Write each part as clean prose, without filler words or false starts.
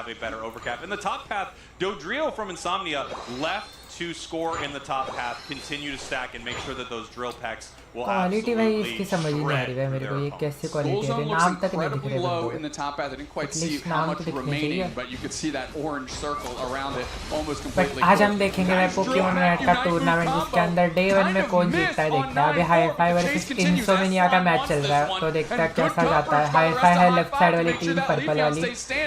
have a better overcap. In the top path, Dodrio from Insomnia left to score in the top path, continue to stack and make sure that those drill packs will quality भाई absolutely इसकी समझ ही नहीं आ रही है मेरे को, ये कैसे क्वालिटी है, नाम तक नहीं दिख रहे low in the top path. I didn't quite see how much remaining, but you could see that orange circle around it almost completely. आज हम देखेंगे मैं पोकेमॉन नाइट का टूर्नामेंट जिसके अंदर डे 1 में कौन जीतता है देखते हैं। अभी हाई-फाई वर्सेस इंसोमिनिया का मैच चल रहा है, तो देखते हैं कैसा जाता है। हाई-फाई है लेफ्ट साइड वाली टीम, पर्पल वाली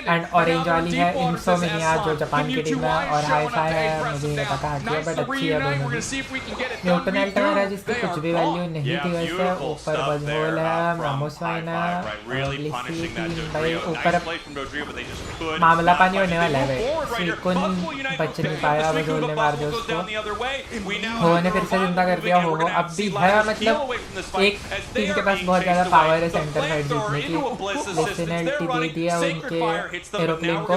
एंड ऑरेंज वाली है इंसोमिनिया जो जापान की टीम है, और हाई-फाई है मुझे नहीं पता कहाँ की है बट अच्छी है दोनों की। न्यूटन अल्टमेरा जिसकी कुछ भी वैल्यू नहीं थी वैसे, ऊपर बजबोल है, रामोसवाइन है, लिसी टीम भाई ऊपर मामला पानी होने वाला है भाई। स्वीकुन बच नहीं पाया, बजबोल ने मार दिया उसको, हो ने फिर से जिंदा कर दिया। हो अब भी है, मतलब एक टीम के पास बहुत ज़्यादा पावर है सेंटर साइड जीतने की। लिसी ने अल्टी दे दिया उनके एरोप्लेन को,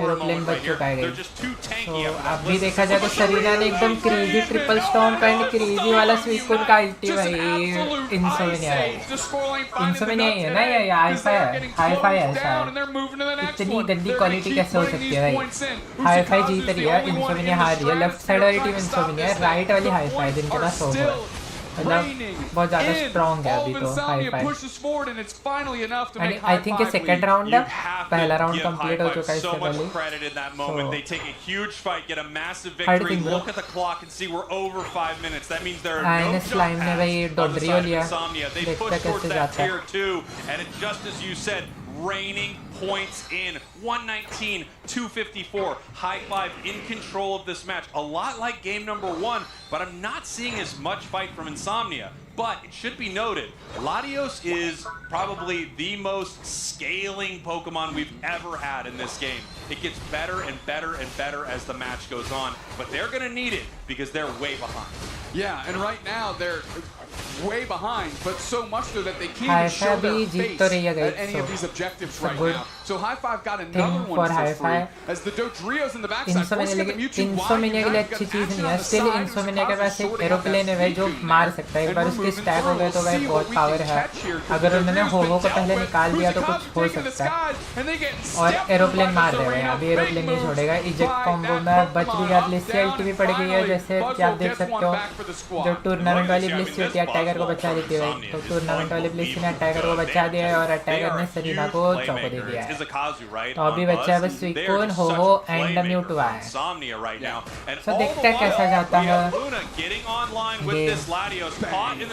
एरोप्लेन बच चुका है। तो अब भी देखा जाए तो सरीना ने एकदम crazy triple stomp and crazy वाला स्वीकुन का अल्टी भाई इंसोमिनिया है। इंसोमिनिया ही है ना, ये हाई-फाई है, हाई-फाई है शायद। इतनी गंदी क्वालिटी कैसे हो सकती है भाई। हाई-फाई जीत रही है, इंसोमिनिया हार रही है। लेफ्ट साइड वाली टीम इंसोमिनिया है, राइट वाली हाई-फाई जिनके पास हो गया, मतलब बहुत ज़्यादा स्ट्रॉन्ग है अभी तो हाई-फाई। एंड आई थिंक ये सेकंड राउंड है, पहला राउंड कंप्लीट हो चुका है इससे पहले। हर टीम ब्रो एंड स्लाइम ने भाई डोड्रियो लिया, देखते हैं कैसे जाता है। Raining points in 119 254. High five in control of this match, a lot like game number 1, but I'm not seeing as much fight from Insomnia. But it should be noted, Latios is probably the most scaling Pokemon we've ever had in this game. It gets better and better and better as the match goes on, but they're going to need it because they're way behind. Yeah, and right now they're way behind, but so much so that they can't even show their face at any of these objectives right now. So High Five got another one for free as the Dodrios in the backside forcing them to mutual insomnia के लिए अच्छी चीज़ नहीं है, still insomnia के पास एक aeroplane है भाई जो मार सकता है। एक बार उसके स्टैक हो गए तो भाई बहुत पावर है, अगर उन्होंने हो को पहले निकाल दिया तो कुछ हो सकता है। और एरोप्लेन मार रहे हैं, अभी एरोप्लेन नहीं छोड़ेगा। इजेक्ट कॉम्बो में बच भी गया, ब्लिस्सी अल्टी भी पड़ गई है जैसे कि आप देख सकते हो। जो टूर्नामेंट वाली ब्लिस्सी होती है अटैकर को बचा देती है भाई, तो टूर्नामेंट वाली ब्लिस्सी ने अटैकर को बचा दिया है और अटैकर ने सरीना को चौको दे दिया है। तो अभी बचा है बस स्वीकुन, हो एंड म्यूटू है। तो देखते हैं कैसा जाता है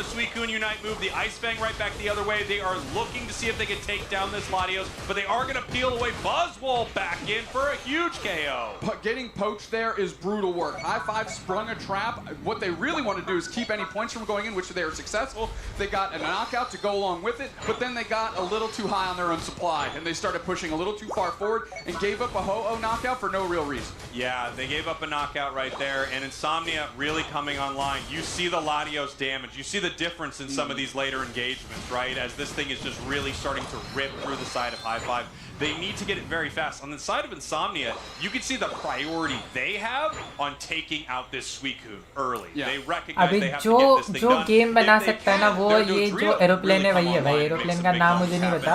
Suicune Unite move, the Ice Fang right back the other way. They are looking to see if they can take down this Latios, but they are going to peel away. Buzzwole back in for a huge KO. But getting poached there is brutal work. High Five sprung a trap. What they really want to do is keep any points from going in, which they were successful. They got a knockout to go along with it, but then they got a little too high on their own supply, and they started pushing a little too far forward and gave up a Ho-Oh knockout for no real reason. Yeah, they gave up a knockout right there, and Insomnia really coming online. You see the Latios damage. You see the difference in some of these later engagements, right? As this thing is just really starting to rip through the side of High Five. They need to get it very fast. On the side of Insomnia, you can see the priority they have on taking out this Suicune early. Yeah. They recognize they have to get this thing done. जो game बना सकता है ना वो ये जो aeroplane है वही है भाई। एरोप्लेन का नाम मुझे नहीं पता,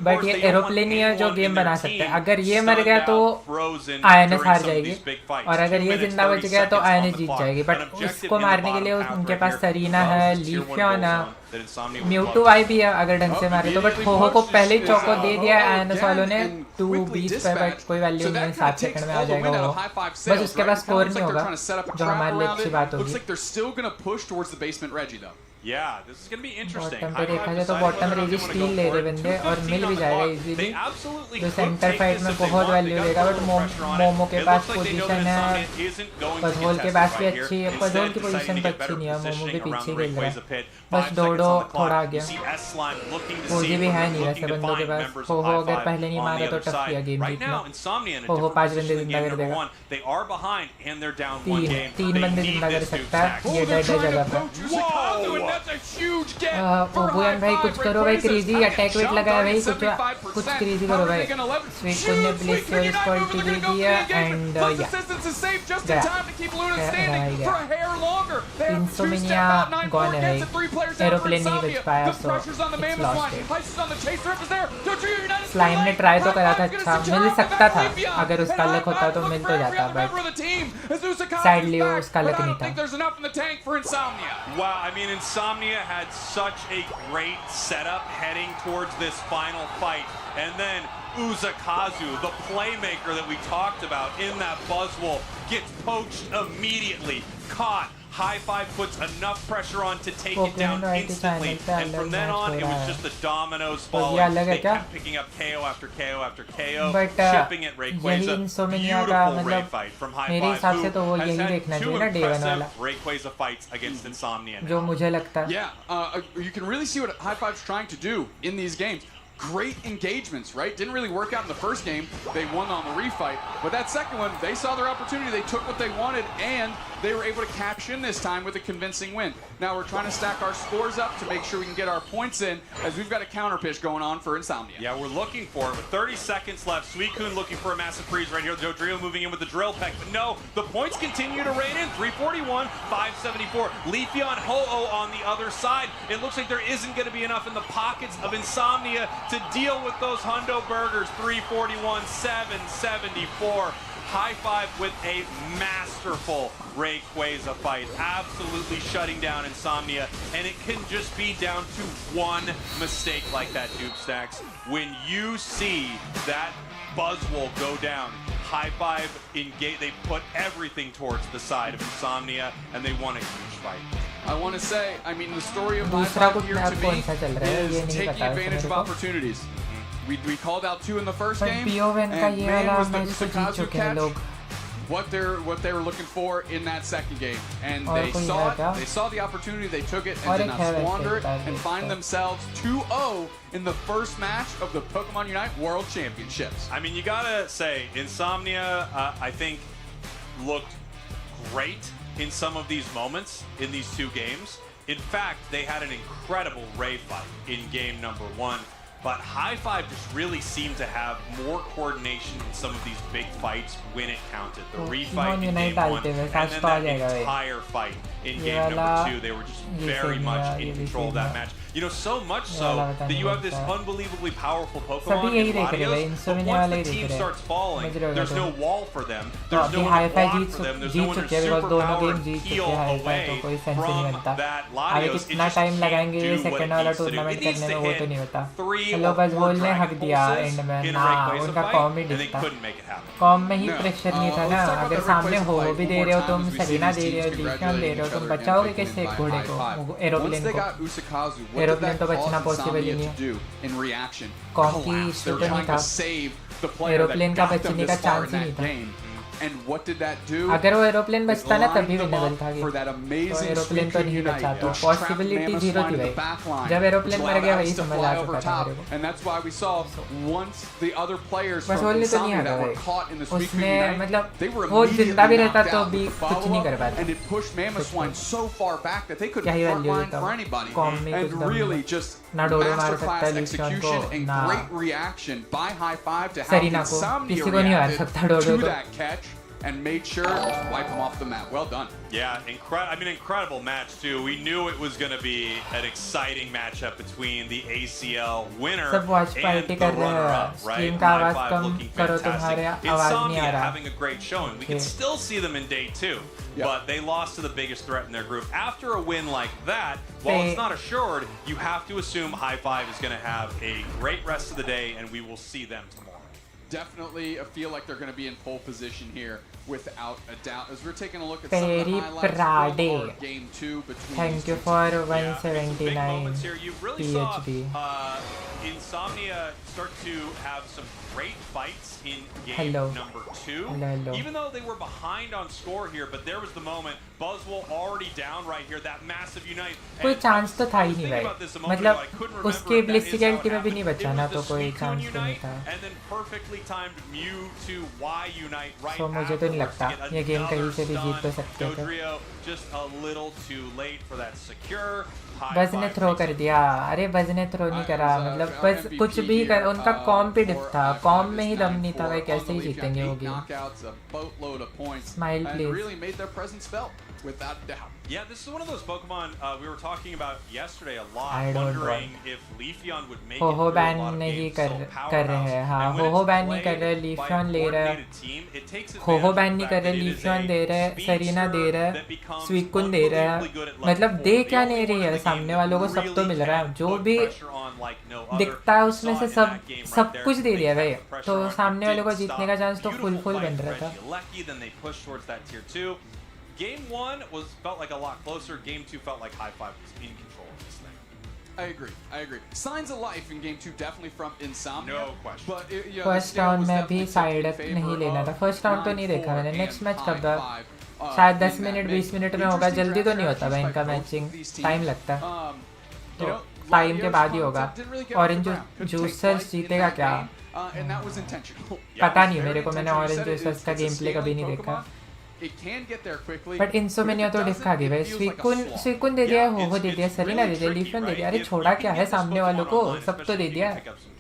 बट ये एरोप्लेन ही है जो गेम बना सकता है। अगर ये मर गया तो आयनस हार जाएगी, और अगर ये जिंदा बच गया तो आयनस जीत जाएगी। बट उसको मारने के लिए उनके पास सरीना है, लीफियन है, म्यूटू आई भी है अगर ढंग से मारे तो। बट हो को पहले ही चौको दे दिया आयनस वालों ने 2-20 पे, बट कोई वैल्यू नहीं, 7 सेकंड में आ जाएगा वो। बस उसके पास स्कोर नहीं होगा, जो हमारे लिए अच्छी बात होगी। Yeah, this is going to be interesting. Bottom पे देखा जाए तो बॉटम रेजी स्टील ले रहे बंदे और मिल भी जाएगा इजीली। जो सेंटर फाइट में बहुत वैल्यू देगा, बट मोमो के पास पोजीशन है, पजोल के पास भी अच्छी है। पजोल की पोजीशन तो अच्छी नहीं है, मोमो भी पीछे खेल रहा है। बस डोडो थोड़ा आ गया, ओजी भी है नहीं वैसे बंदों के पास। हो अगर पहले नहीं मारा तो टफ किया गेम जीतना। हो 5 बंदे जिंदा कर देगा, 3 बंदे जिंदा कर सकता है। ये डेड है जगह पर। That's a huge get for ओबुयन भाई कुछ करो भाई, क्रेजी अटैक वेट लगाया भाई, कुछ क्रेजी करो भाई। स्वीकुन ने प्लेस योर क्वालिटी दे दिया एंड या इंसोमिनिया गॉन है भाई, एरोप्लेन नहीं बच पाया सो इट्स लॉस्ट। स्लाइम ने ट्राई तो करा था, अच्छा मिल सकता था, अगर उसका लक होता तो मिल तो जाता, बट सैडली उसका लक नहीं था। Wow, I mean, Insomnia had such a great setup heading towards this final fight. And then Uzakazu, the playmaker that we talked about in that Buzzwole, gets poached immediately, caught. High Five puts enough pressure on to take it down instantly. And from then on, it was just the dominoes falling. They kept picking up KO after KO after KO, shipping it Rayquaza. Beautiful Ray fight from High Five, who has had two impressive Rayquaza fights against Insomnia now. जो मुझे लगता है, Yeah, you can really see what High Five's trying to do in these games. Great engagements, right? Didn't really work out in the first game. They won on the refight. But that second one, they saw their opportunity. They took what they wanted, and they were able to cash in this time with a convincing win. Now we're trying to stack our scores up to make sure we can get our points in, as we've got a counter pitch going on for Insomnia. Yeah, we're looking for it. With 30 seconds left, Suicune looking for a massive freeze right here. Dodrio moving in with the drill peck. But no, the points continue to rain in. 341, 574. Leafeon Ho-Oh on the other side. It looks like there isn't going to be enough in the pockets of Insomnia to deal with those Hundo Burgers. 341, 774. High Five with a masterful Rayquaza fight, absolutely shutting down Insomnia, and it can just be down to one mistake like that, Dupstacks. When you see that Buzzwole go down, High Five engage, they put everything towards the side of Insomnia, and they won a huge fight. I want to say, I mean, the story of High Five here to me is taking advantage of opportunities. We called out 2 in the first game, and man, was the Usakazu catch what they were looking for in that second game. And they saw it, they saw the opportunity, they took it, and did not squander it, and find themselves 2-0 in the first match of the Pokemon Unite World Championships. I mean, you gotta say, Insomnia, I think, looked great in some of these moments in these 2 games. In fact, they had an incredible Ray fight in game number 1. But High Five just really seemed to have more coordination in some of these big fights when it counted. The refight in game 1, and then that entire fight in game number 2. They were just very much in control of that match. You know, so much so that you have this unbelievably powerful Pokemon in Latios, but once the team starts falling, there's no wall for them. There's no one to block for them. There's no one superpowered heal away from that Latios. It just can't do what it needs to do. It needs to hit 3 or 4 Dragon Pulses in a Rayquaza fight, and they couldn't make it happen. Com में ही pressure नहीं था ना, अगर सामने हो भी दे रहे हो तुम, सलीना दे रहे हो, लीफियन दे रहे हो, तुम बचाओगे कैसे घोड़े को, एरोप्लेन को? एरोप्लेन तो बचना पॉसिबल ही नहीं है। कॉम की इशू तो नहीं था, एरोप्लेन का बचने का चांस ही नहीं था। And what did that do? अगर वो एरोप्लेन बचता ना तभी विनेबल था गेम, तो एरोप्लेन तो नहीं बचा, तो पॉसिबिलिटी 0 थी भाई। जब एरोप्लेन मर गया वही समझ आ चुका था मेरे को। And that's why we saw once the other players बस from बोलने तो नहीं Insomnia आ that रहा were caught in भाई, this week उसने मतलब they were वो जिंदा भी immediately रहता knocked तो out भी with the कुछ नहीं कर follow-up, पाता। and it pushed Mamoswine so far back that they couldn't क्या ही front वैल्यू line देता for हूँ, anybody. कॉम में And कुछ दम really नहीं, just ना डोडो मार सकता masterclass है लीफियन execution को, and ना great reaction by High Five to how Serena को, Insomnia किसी को नहीं मार reacted सकता डोडो to तो। that catch and made sure to wipe him off the map. Well done. Yeah, incredible match too. We knew it was going to be an exciting matchup between the ACL winner सब watch and party the कर रहे हैं, runner-up, right? Stream का High आवाज Five कम looking करो, fantastic. तुम्हारे आवाज नहीं आ Insomnia रहा। having a great showing. We can still see them in day 2, but they lost to the biggest threat in their group. After a win like that, while it's not assured, you have to assume High Five is going to have a great rest of the day, and we will see them tomorrow. Definitely feel like they're going to be in pole position here without a doubt. As we're taking a look at some of the highlights from our game 2 between Thank you for 179 You really saw PhD. Insomnia start to have some great fights in game Hello. number 2. Hello. Even though they were behind on score here, but there was the moment, Buzzwole already down right here, that massive unite. कोई chance तो था ही नहीं भाई, मतलब उसके ब्लिस्टिकलिटी में भी नहीं बचा ना, तो कोई चांस तो नहीं था। And then perfectly timed Mew to Y unite right So मुझे तो नहीं लगता ये गेम कहीं से भी जीत तो सकते थे। Dodrio just a little too late for that secure. बज ने थ्रो कर दिया। अरे बज ने थ्रो नहीं करा, मतलब बस कुछ भी कर, उनका कॉम पे डिफ था, कॉम में ही दम नहीं था भाई, कैसे ही जीतेंगे वो game. Smile please. Yeah, this is one of those Pokemon we were talking about yesterday a lot, I don't wondering if Leafeon would make it हो through a ban lot of नहीं games, कर so कर रहे हैं। हाँ हो ban नहीं कर रहे, लीफियन ले रहा है, हो बैन नहीं कर रहे, लीफियन दे रहे है, सरीना दे रहा है, स्वीकुन दे रहा है, मतलब दे क्या नहीं रही है, सामने वालों को सब तो मिल रहा है, जो भी दिखता है उसमें से सब कुछ दे दिया भाई, तो सामने वालों को जीतने का चांस तो फुल बन रहा था। Game 1 felt like a lot closer. Game 2 felt like High Five was in control of this thing. I agree. Signs of life in Game 2 definitely from Insomnia. No question. But first round में भी side नहीं लेना था, first round तो नहीं देखा मैंने, next match कब था, शायद 10 मिनट 20 मिनट में होगा, जल्दी तो नहीं होता भाई इनका मैचिंग, टाइम लगता है, तो टाइम के बाद ही होगा। ऑरेंज जूसर्स जीतेगा क्या पता नहीं मेरे को, मैंने ऑरेंज जूसर्स का गेम प्ले कभी नहीं देखा, बट इंसोमेनिया तो डिफ खा गई भाई। स्वीकुन दे दिया, हो दे दिया, सरीना दे दिया, लीफियन दे दिया, अरे छोड़ा क्या है सामने वालों को, सब तो दे दिया,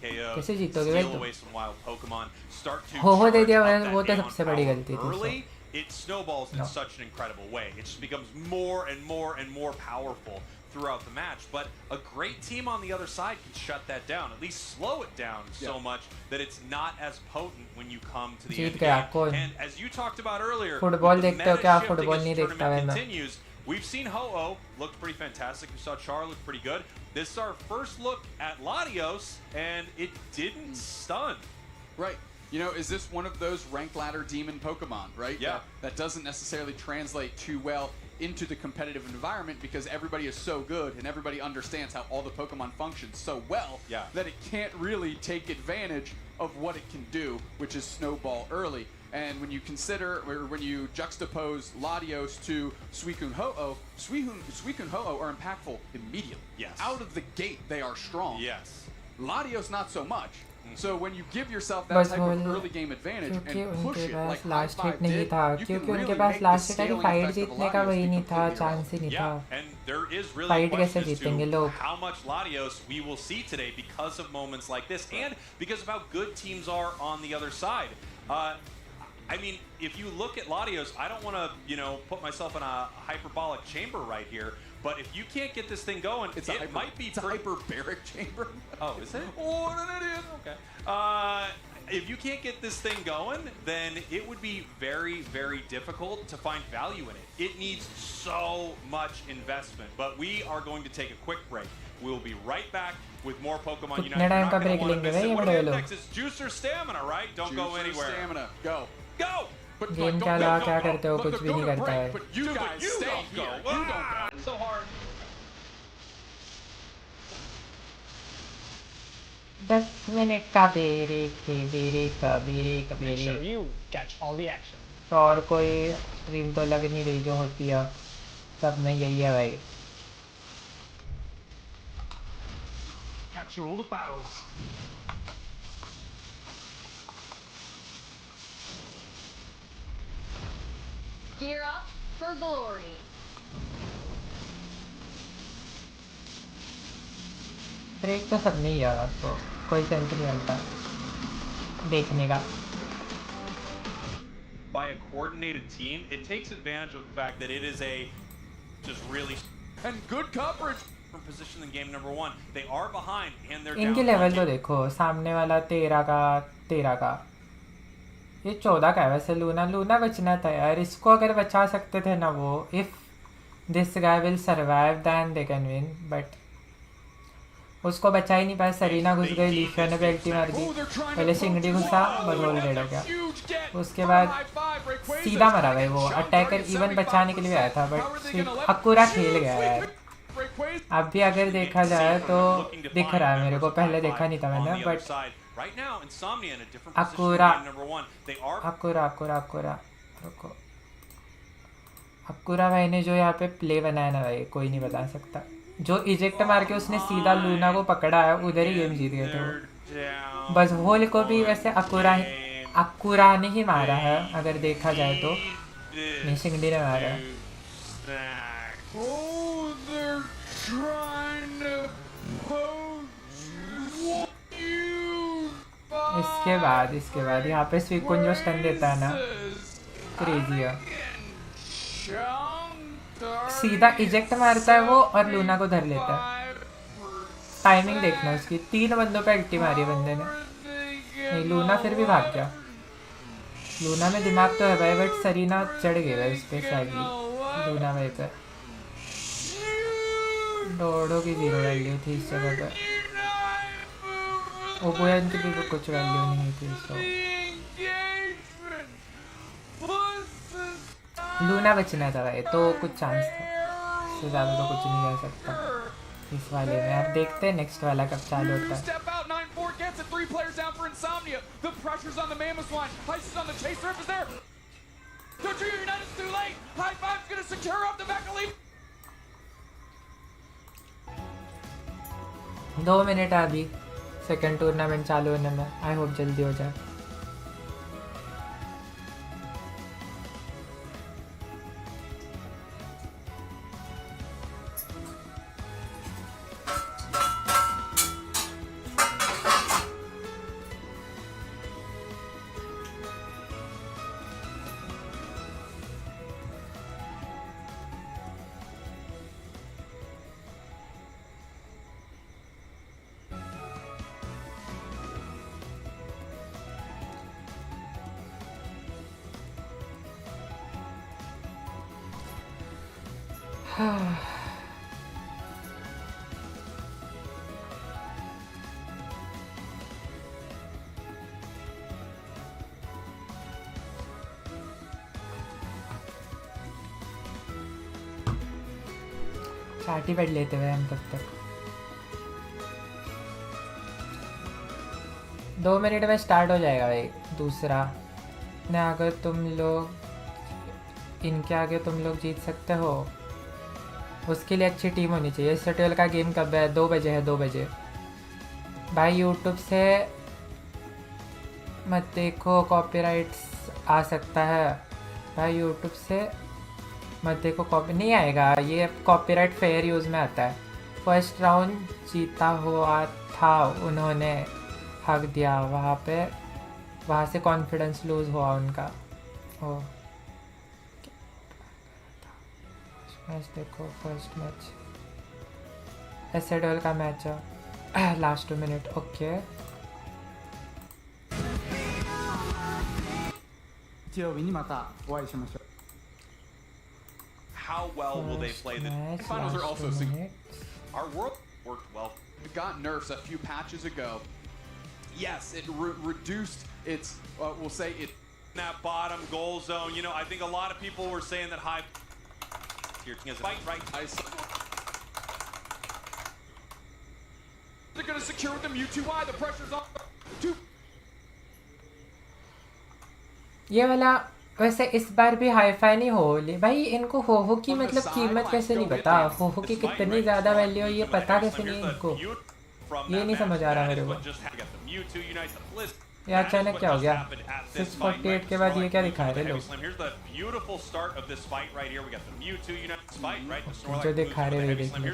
कैसे जीतोगे भाई तुम। हो दे दिया, वो तो सबसे बड़ी गलती थी। It snowballs in such an incredible way. It just becomes more and more and more powerful throughout the match. But a great team on the other side can shut that down, at least slow it down so much that it's not as potent when you come to the end game. And as you talked about earlier, football देखते हो क्या? Football नहीं देखता मैं। continues. We've seen Ho-Oh looked pretty fantastic. We saw Char look pretty good. This is our first look at Latios, and it didn't stun. Right. You know, is this one of those ranked ladder demon Pokemon, right? Yeah. That doesn't necessarily translate too well into the competitive environment because everybody is so good and everybody understands how all the Pokemon function so well that it can't really take advantage of what it can do, which is snowball early. And when you consider, or when you juxtapose Latios to Suicune Ho-Oh, Suicune Ho-Oh are impactful immediately. Yes. Out of the gate, they are strong. Yes. Latios not so much. So when you give yourself that type of early game advantage and push it like last High hit Five नहीं did, था, you क्योंकि can उनके really pass make the last hit scaling fight effect of जीतने का Latios वही be नहीं था, completely chance ही नहीं था। And there is really fight a कैसे question as जीतेंगे to लोग? how much Latios we will see today because of moments like this and because of how good teams are on the other side. I mean, if you look at Latios, I don't want to, put myself in a hyperbolic chamber right here, but if you can't get this thing going, it might be a hyperbaric chamber. Oh, is it? Oh, what an idiot. Okay. If you can't get this thing going, then it would be very, very difficult to find value in it. It needs so much investment. But we are going to take a quick break. We'll be right back with more Pokemon Unite. You're not going to want to miss it. What do we have next? It's Juicer Stamina, right? Don't go anywhere. Juicer Stamina. Go. Go! Game क्या ला क्या करते हो, कुछ भी नहीं करता है। But you guys stay here. You don't go. It's so hard. 10 minute का break. Make sure you catch all the action. तो और कोई स्ट्रीम तो लग नहीं रही जो होती है, सब में यही है भाई। Capture all the battles. Gear up for glory. Break तो सब नहीं है, तो कोई सेंस नहीं बनता देखने का। By a coordinated team, it takes advantage of the fact that it is a just really And good coverage. different position than game number 1. They are behind and they're इनके down. लेवल तो देखो, सामने वाला 13 का, ये 14 का है वैसे। लूना बचना था यार, इसको अगर बचा सकते थे ना वो, if this guy will survive then they can win, but उसको बचा ही नहीं पाया। सरीना घुस गई, लीफियन ने पेल्टी मार दी, पहले सिंगड़ी घुसा, बस रोल डेड हो गया, उसके बाद सीधा मरा भाई वो। अटैकर इवन बचाने के लिए आया था, बट अकुरा खेल गया यार। अब भी अगर देखा जाए तो दिख रहा है मेरे को, पहले देखा नहीं था मैंने, बट अकुरा भाई ने जो यहाँ पे प्ले बनाया ना भाई, कोई नहीं बता सकता। जो इजेक्ट मार के उसने सीधा लूना को पकड़ा है, उधर ही गेम जीत गए थे वो। बस होल को भी वैसे अकुरा ने ही मारा है अगर देखा जाए तो, नहीं सिंगडी ने मारा है। trying to poach you. इसके बाद यहाँ पे स्वीकुन जो स्टन देता है ना, क्रेजी है। सीधा इजेक्ट मारता है वो और लूना को धर लेता है। टाइमिंग देखना उसकी, 3 बंदों पे अल्टी मारी है बंदे ने। नहीं, लूना फिर भी भाग गया। लूना में दिमाग तो है भाई, बट सरीना चढ़ गया उस पर सैडली। लूना भाई पे डोडो की 0 वैल्यू थी इस जगह पर। ओबोयन की भी कुछ वैल्यू नहीं थी। सो लूना बचना था भाई, तो कुछ चांस था, इससे ज़्यादा तो कुछ नहीं कर सकता इस वाले में। अब देखते हैं नेक्स्ट वाला कब चालू होता है। दो मिनट है अभी सेकंड टूर्नामेंट चालू होने में। आई होप जल्दी हो जाए। चाटी बैठ लेते हुए हम तब तक। 2 मिनट में स्टार्ट हो जाएगा भाई दूसरा। ने अगर तुम लोग इनके आगे तुम लोग जीत सकते हो, उसके लिए अच्छी टीम होनी चाहिए। इस 12 का गेम कब है? 2 बजे है। 2 बजे भाई यूट्यूब से मत देखो, कॉपीराइट्स आ सकता है भाई। यूट्यूब से मत देखो, कॉपी नहीं आएगा, ये कॉपीराइट फेयर यूज़ में आता है। फर्स्ट राउंड जीता हुआ था, उन्होंने हक दिया वहाँ पे, वहाँ से कॉन्फिडेंस लूज़ हुआ उनका। ओ मैच देखो, फर्स्ट मैच एस12 का मैच है, last 2 minute. Okay How well will they play the finals are also Our world worked well. It got nerfs a few patches ago. Yes, it reduced its, we'll say it. That bottom goal zone, you know, I think a lot of people were saying that high tier is fight right. They're going to secure with the Mewtwo. The pressure's on. ये वाला वैसे इस बार भी hi-fi नहीं हो ले भाई। इनको हो की मतलब कीमत कैसे नहीं पता? हो की कितनी ज़्यादा वैल्यू है ये पता कैसे नहीं है इनको? ये नहीं समझ आ रहा मेरे को। ये अचानक क्या हो गया? 648 के बाद ये क्या दिखा रहे लोग? जो दिखा रहे हैं देखिए।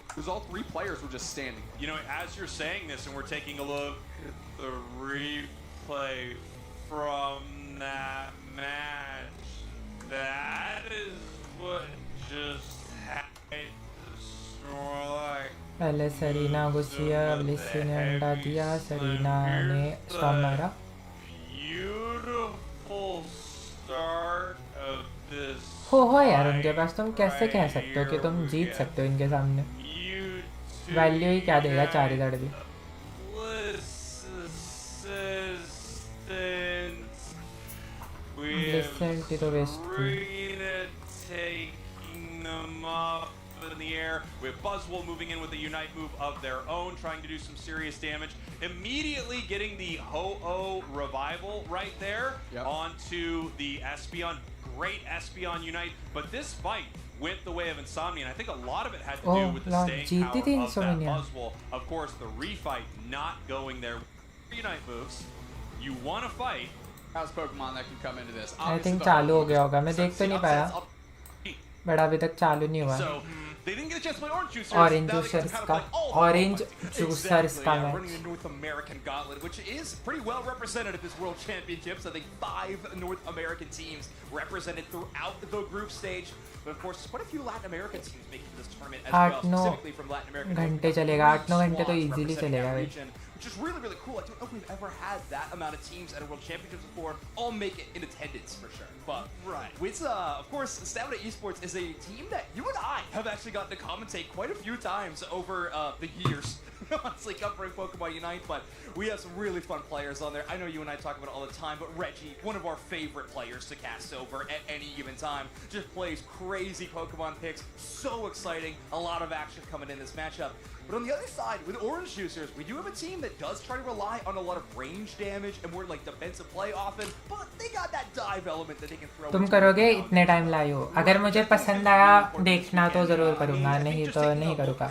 Because all 3 players were just standing. You know, as you're saying this, and we're taking a look at the replay from that match, that is what just happened. पहले सरीना घुसिया, ब्लिस्सी ने अंडा दिया, सरीना ने स्टॉर्म मारा। हो यार उनके पास, तुम कैसे कह सकते हो कि तुम जीत सकते हो इनके सामने? वैल्यू ही क्या देगा 4000 भी। ब्लिस्सी तो वेस्ट थी। In the air with Buzzwole moving in with a Unite move of their own, trying to do some serious damage. Immediately getting the Ho-Oh revival right there onto the Espeon. Great Espeon Unite, but this fight went the way of Insomnia, and I think a lot of it had to do with the staying power of that Buzzwole. Of course, the refight not going there. Unite moves. You want to fight. How's Pokemon that can come into this? I think चालू हो गया होगा, मैं देख तो नहीं पाया but अभी तक चालू नहीं हुआ. They didn't get a chance to play Orange Juicers. Orange Now they get to Juicers kind of का play all Orange the Juicers का yeah, match. running the North American Gauntlet, which is pretty well represented at this World Championships. I think 5 North American teams represented throughout the group stage. But of course, quite a few Latin American teams making this tournament as well, 8-9 specifically from Latin America. घंटे चलेगा, 8-9 घंटे तो easily चलेगा भाई. Which is really, really cool. I don't know if we've ever had that amount of teams at a World Championships before all make it in attendance for sure. But with, of course, Stamina Esports is a team that you and I have actually gotten to commentate quite a few times over the years. Honestly, covering Pokemon Unite, but we have some really fun players on there. I know you and I talk about it all the time, but Reggie, one of our favorite players to cast over at any given time, just plays crazy Pokemon picks. So exciting. A lot of action coming in this matchup. But on the other side, with Orange Juicers, we do have a team that does try to rely on a lot of range damage and more like defensive play often, but they got that dive element that they can throw. तुम करोगे इतने time लायो, अगर मुझे पसंद आया देखना तो जरूर करूँगा, नहीं तो नहीं करूँगा.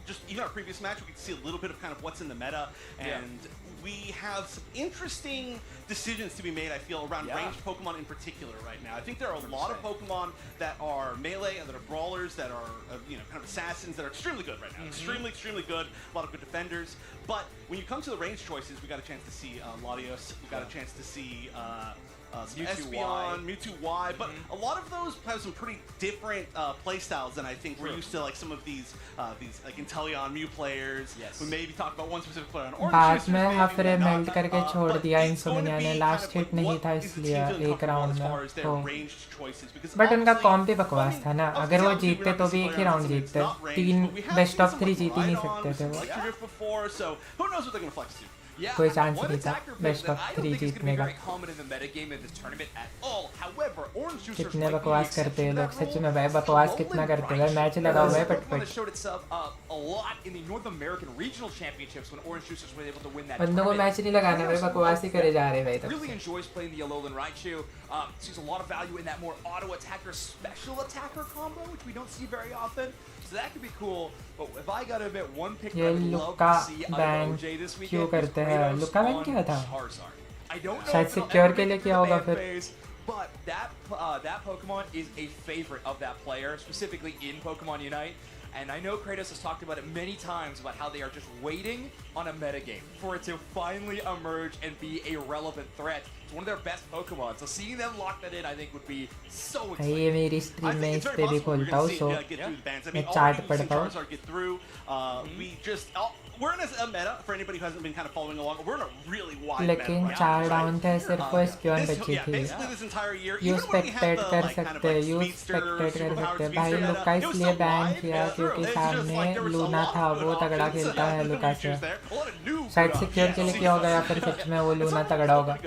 Just even our previous match, we could see a little bit of kind of what's in the meta, and we have some interesting decisions to be made, I feel, around ranged Pokemon in particular right now. I think there are a lot of Pokemon that are melee and that are brawlers that are, kind of assassins that are extremely good right now. Extremely, extremely good. A lot of good defenders. But when you come to the range choices, we got a chance to see Latios. We got a chance to see some Espeon, Mewtwo Y, but a lot of those have some pretty different play styles than I think we're used to, like some of these like Inteleon Mew players. We maybe talk about one specific player on Orange बाद Juicers, में maybe हफरे not, melt करके छोड़ but दिया it's going to insomnia ने. be last kind of hit like नहीं what था is the इसलिए team feeling एक comfortable राउंड as में. far as their तो ranged choices, because बट उनका honestly, कॉम भी बकवास था ना. अगर वो जीतते तो भी एक ही राउंड जीतते. 3 बेस्ट ऑफ 3 जीत ही नहीं सकते थे वो. like before, so who knows what they're going to flex to. Yeah, कोई चांस one नहीं था attacker pick best that of I don't 3 think is going to be जीतने का. very common in the metagame in this tournament at all. However, Orange Juicers कितने might be the बकवास करते हैं exception to लोग, that such rule. में भाई बकवास Alolan कितना करते हैं. Bright मैच लगा हुआ है is a Pokemon पट-पट. that showed itself a lot in the North American Regional Championships when Orange Juicers were able to win that बंदों को tournament. मैच नहीं लगाना भाई, बकवास ही करे जा रहे भाई तब Really से. enjoys playing the Alolan Raichu. Sees a lot of value in that more auto attacker, special attacker combo, which we don't see very often. So that could be cool. But if I gotta admit, one pick ये I would love Lucca to see out of ban OJ this क्यों weekend is करते हैं? Kratos Lucca ban on क्या था? Charizard. I don't know शायद if it'll secure ever के make लिए it किया to the होगा ban फिर. phase, but that Pokemon is a favorite of that player, specifically in Pokemon Unite. And I know Kratos has talked about it many times about how they are just waiting on a metagame for it to finally emerge and be a relevant threat. It's one of their best Pokemon. So seeing them lock that in, I think, would be so भाई exciting. ये मेरी I stream में think इस it's पे very भी possible we're खोलता going हूँ to see so get through the bans. I मैं mean, chart already we've seen पढ़ता हूँ. Charizard get through. We just we're in a meta for anybody who hasn't been kind of following along. We're in a really wide meta लेकिन right 4 now, down थे, सिर्फ वो स्पियन This, बची yeah, थी. basically this entire year, you even when we had स्पेक्टेट the कर like kind of सकते, like you speedster, स्पेक्टेट कर superpowered सकते. speedster भाई meta, लुक्का it was इसलिए still बैन live किया and through. क्योंकि It's just सामने like there was a Luna lot था, of good वो तगड़ा options, खेलता है good लुक्का से. features there, a lot of new शायद good सिक्योर के लिए options. किया होगा या फिर सच में वो लूना तगड़ा होगा.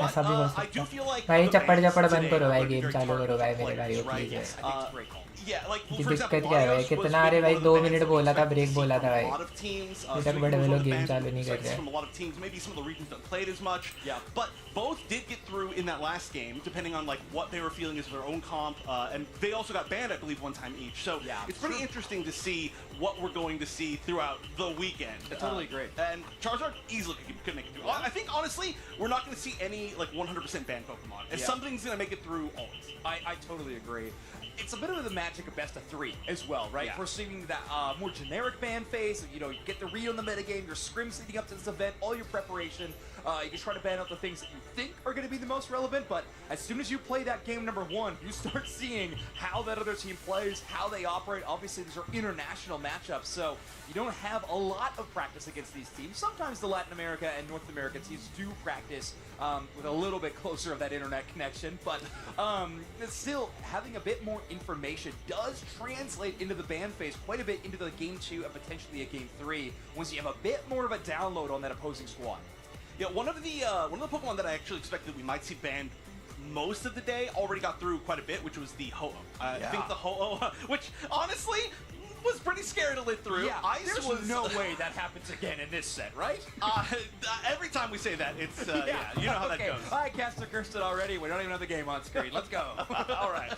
ऐसा भी हो सकता है. भाई चप्पड़ चप्पड़ बंद करो भाई, गेम चालू करो भाई मेरे भाई please. Yes, I think it's a great call. Yeah, like ये for example, दिक्कत क्या है भाई? Latios was कितना अरे maybe भाई one of 2 the minute bans बोला था, expected ब्रेक to see बोला था from a भाई. lot of teams, अभी so तक he बड़े was लोग one of the game bans चालू नहीं कर expected रहे. from a lot of teams, maybe some of the regions that played as much. Yeah. But both did get through in that last game, depending on like what they were feeling as their own comp, and they also got banned, I believe, one time each. So Yeah, it's pretty interesting to see what we're going to see throughout the weekend. I totally agree. And Charizard easily could make it through. I think honestly, we're not going to see any like 100% banned Pokemon. And Yeah. something's going to make it through always. I totally agree. It's a bit of the magic of best of 3 as well, right? Yeah. We're seeing that more generic ban phase. You get the read on the metagame, your scrims leading up to this event, all your preparation. You can try to ban out the things that you think are going to be the most relevant, but as soon as you play that game number 1, you start seeing how that other team plays, how they operate. Obviously, these are international matchups, so you don't have a lot of practice against these teams. Sometimes the Latin America and North America teams do practice with a little bit closer of that internet connection, but still, having a bit more information does translate into the ban phase quite a bit into the game 2 and potentially a game 3 once you have a bit more of a download on that opposing squad. Yeah, one of the Pokemon that I actually expected we might see banned most of the day already got through quite a bit, which was the Ho-Oh. I think the Ho-Oh, which honestly was pretty scary to live through. Yeah, Ice there's was no way that happens again in this set, right? Every time we say that, it's yeah, you know how that goes. I caster cursed it already. We don't even have the game on screen. Let's go. All right.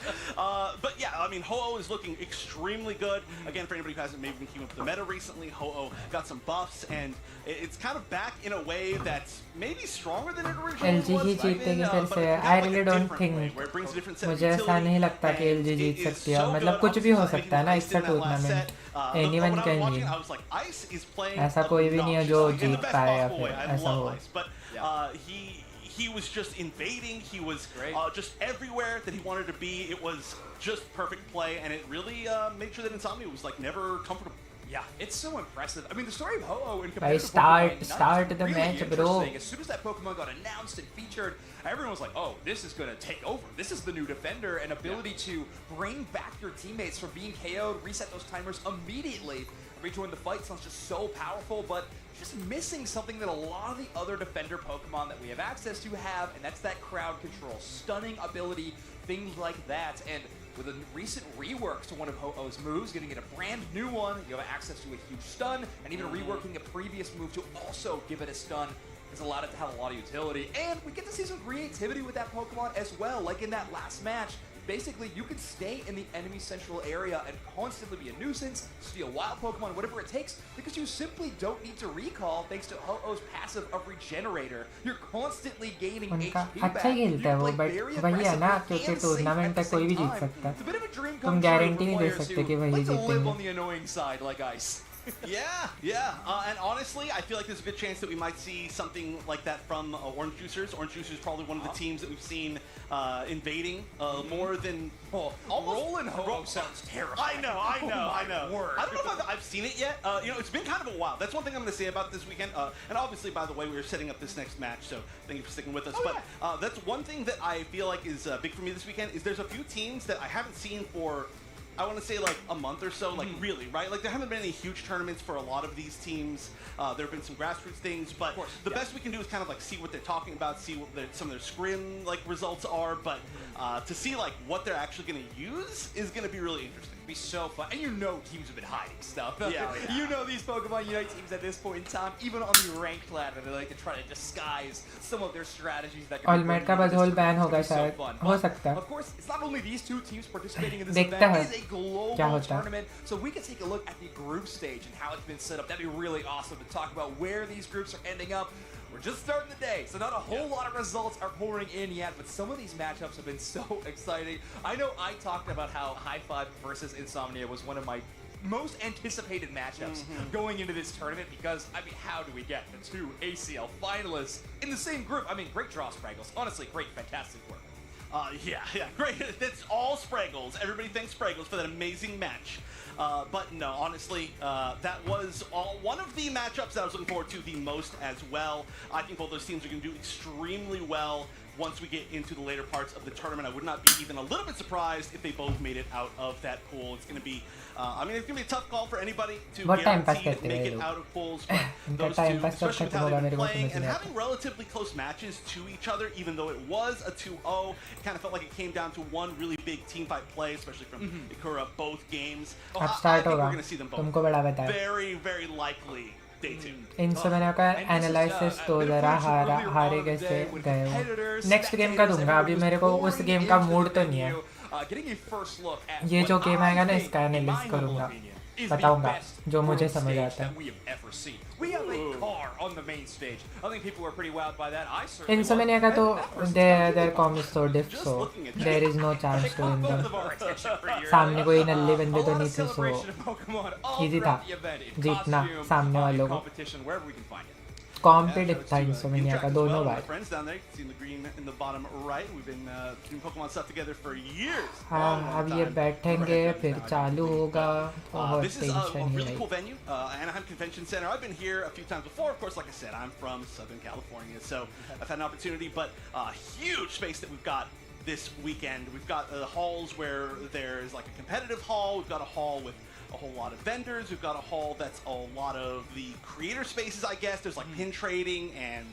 But yeah, I mean, Ho-Oh is looking extremely good. Again, for anybody who hasn't maybe been keeping up with the meta recently, Ho-Oh got some buffs, and it's kind of back in a way that's maybe stronger than it originally LG he was. जीतेगी फिर but से it got, I like, a really don't different think way, where it brings a different set of मुझे ऐसा utility, नहीं लगता कि and LG Jeet it is सकती है so मतलब good. कुछ भी हो Obviously, सकता है ना Ice it's in a that last set, tournament anyone when I was can watching, win I was like, Ice is playing ऐसा कोई भी नहीं है जो obnoxiously, in the Jeet best पाए या possible way. फिर I ऐसा love हो Ice, but he was just invading. He was just everywhere that he wanted to be. It was just perfect play, and it really made sure that Insomnia was like never comfortable. Yeah, it's so impressive. I mean, the story of Ho-Oh in Bhai, competitive start Pokemon the really match, bro. interesting. As soon as that Pokemon got announced and featured, everyone was like, oh, this is going to take over. This is the new defender, and ability to bring back your teammates from being KO'd, reset those timers immediately, rejoin the fight sounds just so powerful, but just missing something that a lot of the other defender Pokemon that we have access to have, and that's that crowd control. Stunning ability, things like that, and with a recent rework to one of Ho-Oh's moves, getting it a brand new one, you have access to a huge stun, and even reworking a previous move to also give it a stun has allowed it to have a lot of utility. And we get to see some creativity with that Pokemon as well, like in that last match. Basically, you can stay in the enemy central area and constantly be a nuisance, steal wild Pokemon, whatever it takes, because you simply don't need to recall thanks to Ho-Oh's passive of Regenerator. You're constantly gaining उनका HP अच्छा back. खेलता है वो You play but very वही है ना aggressively क्योंकि and safe tournament at the तक कोई भी same जीत time. सकता It's a bit of a dream तुम come true गारंटी for नहीं दे players सकते who कि वही like to live जीतेंगे on the annoying side like Ice. Yeah. And honestly, I feel like there's a good chance that we might see something like that from Orange Juicers. Orange Juicers is probably one of the teams that we've seen invading more than Roland Ho-Oh sounds terrifying. I know. Word. I don't know if I've seen it yet. It's been kind of a while. That's one thing I'm going to say about this weekend. And obviously, by the way, we are setting up this next match, so thank you for sticking with us. That's one thing that I feel like is big for me this weekend is there's a few teams that I haven't seen for, I want to say like a month or so, like really, right? Like there haven't been any huge tournaments for a lot of these teams. There have been some grassroots things, but the best we can do is kind of like see what they're talking about, see what some of their scrim like results are, but to see like what they're actually going to use is going to be really interesting. Be so fun, and teams have been hiding stuff. Yeah. These Pokemon Unite teams at this point in time, even on the ranked ladder, they like to try to disguise some of their strategies that can Ultimate का बदौल ban होगा शायद हो सकता है Of course, it's not only these two teams participating in this देखते event, हैं it is a global tournament, so we can take a look at the group stage and how it's been set up. That'd be really awesome to talk about where these groups are ending up. We're just starting the day, so not a whole lot of results are pouring in yet, but some of these matchups have been so exciting. I know I talked about how High Five versus Insomnia was one of my most anticipated matchups going into this tournament because, I mean, how do we get the two ACL finalists in the same group? I mean, great draw, Spraggles. Honestly, great, fantastic work. Yeah, great. That's all Spraggles. Everybody thanks Spraggles for that amazing match. But no, honestly, that was one of the matchups that I was looking forward to the most as well. I think both those teams are going to do extremely well once we get into the later parts of the tournament. I would not be even a little bit surprised if they both made it out of that pool. It's going to be, it's going to be a tough call for anybody to guarantee to make it out of pools. But those two, especially with how they've been playing and having relatively close matches to each other, even though it was a 2-0, it kind of felt like it came down to one really big team fight play, especially from Ikura, both games. अब start we're होगा going to see them both. तुमको बड़ा बताया Very, very likely. Insomnia का analysis तो जरा हारे कैसे गए हो नेक्स्ट गेम का दूंगा अभी मेरे को उस गेम का मूड तो नहीं है ये जो गेम आएगा ना इसका एनालिसिस करूंगा बताऊंगा जो मुझे समझ आता है इंसोमेनिया का तो their com is so diff so there is no chance to win them सामने कोई नल्ले बंदे तो नहीं थे सो इजी था जीतना सामने वालों को कॉम्पिटिटिव था इंसोमेनिया का दोनों बार हाँ अब ये बैठेंगे फिर चालू होगा बहुत tension he really cool venue, Anaheim Convention Center. I've been here a few times before. Of course, like I said, I'm from Southern California, so I've had an opportunity, but huge space that we've got this weekend. We've got halls where there's like a competitive hall. We've got a hall with a whole lot of vendors. We've got a hall that's a lot of the creator spaces, I guess. There's like pin trading and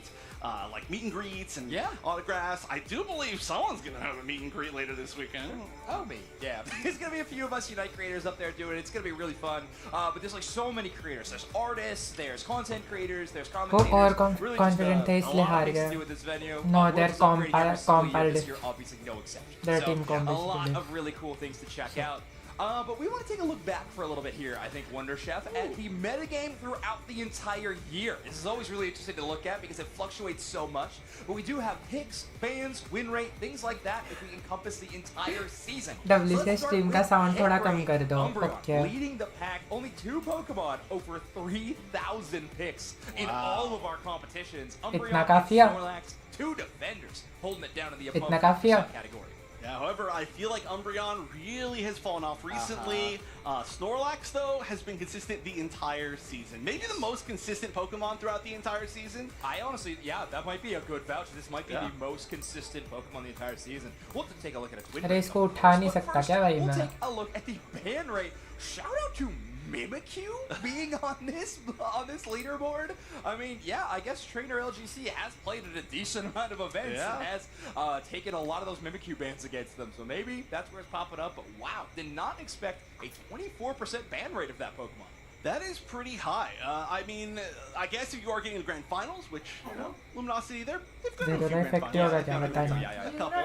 like meet and greets and autographs. I do believe someone's going to have a meet and greet later this weekend. Oh, me. Yeah. There's going to be a few of us Unite creators up there doing it. It's going to be really fun. But there's like so many creators. There's artists, there's content creators, there's commentators. और really confident थे just, इसलिए a lot हार of things to गए. do with this venue. No, they're World's upgrading every single year. This comparative. year, obviously no exception. Their So, team a competition lot today. of really cool things to check out. But we want to take a look back for a little bit here, I think, Wonder Chef, at the metagame throughout the entire year. This is always really interesting to look at because it fluctuates so much. But we do have picks, bans, win rate, things like that if we encompass the entire season. WCS stream का sound थोड़ा कम कर दो. Umbreon Okay. leading the pack, only 2 Pokemon over 3,000 picks in all of our competitions. Umbreon इतना and काफी है. Snorlax, 2 defenders holding it down in the इतना opponent काफी है. subcategory. Yeah, however, I feel like Umbreon really has fallen off recently. Snorlax, though, has been consistent the entire season. Maybe the most consistent Pokemon throughout the entire season. I honestly, that might be a good voucher. This might be the most consistent Pokemon the entire season. We'll have to take a look at its win अरे rate, इसको of उठा course. नहीं But सकता first, क्या भाई we'll मैं? take a look at the ban rate. Shout out to Mimikyu being on this leaderboard. I mean, I guess Trainer LGC has played at a decent amount of events and has taken a lot of those Mimikyu bans against them. So maybe that's where it's popping up. But wow, did not expect a 24% ban rate of that Pokemon. That is pretty high. I mean, I guess if you are getting the grand finals, which, you know, Luminosity, they've got a few grand finals. होगा क्या बता नहीं. A couple.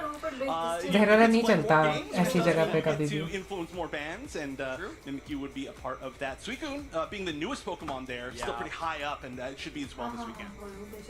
ज़ेरोरा नहीं Play चलता more games, ऐसी जगह पे get कभी to भी. influence more bands, and Mimikyu would be a part of that. Suicune, being the newest Pokemon there, still pretty high up, and that should be as well this weekend.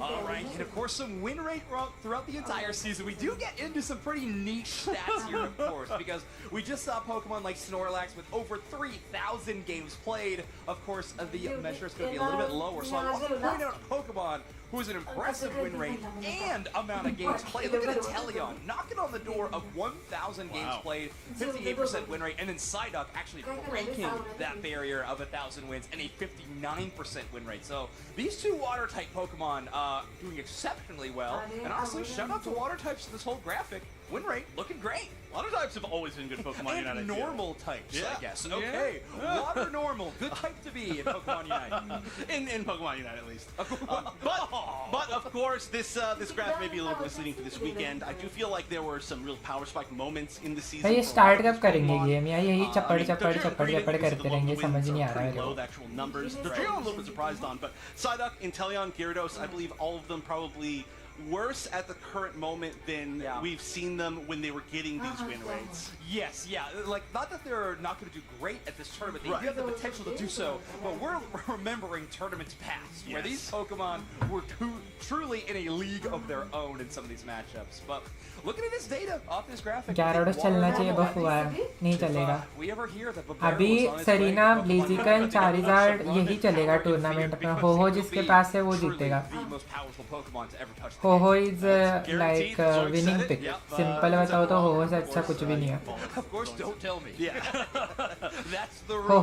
All right, and of course some win rate throughout the entire season. We do get into some pretty niche stats here, of course, because we just saw Pokemon like Snorlax with over 3,000 games played. Of course, the measure is going to be a little bit lower, so I want to point out a Pokemon who has an impressive win rate and amount of games played. Look at Inteleon knocking on the door of 1,000 games played, 58% win rate, and then Psyduck actually breaking that barrier of 1,000 wins and a 59% win rate. So these two water type Pokemon doing exceptionally well. And honestly, shout out to water types in this whole graphic. Win rate looking great. Water types have always been good Pokemon And Unite. normal types, I guess. Okay, water normal, good type to be in Pokemon Unite. In Pokemon Unite, at least. But of course, this graph may be a little bit misleading for this weekend. I do feel like there were some real power spike moments in the season. भाई ये start कब करेंगे game या यही चपड़ चपड़ चपड़ चपड़ करते रहेंगे समझ नहीं आ रहा है Low, the actual numbers. The Trio I'm a little bit surprised on, but Psyduck, Inteleon, Gyarados, I believe all of them probably worse at the current moment than we've seen them when they were getting these win rates. Yes, like not that they're not going to do great at this tournament. They do have the potential to do so, but we're remembering tournaments past where these Pokemon were truly in a league of their own in some of these matchups. But looking at this data off this graphic, Gyarados चलना चाहिए बफ हुआ है नहीं चलेगा. we ever hear that अभी Serena ब्लिजिकन Charizard यही चलेगा tournament में. हो जिसके पास है वो जीतेगा. Who is like winning pick. Simple बताओ तो हो से अच्छा कुछ भी नहीं है.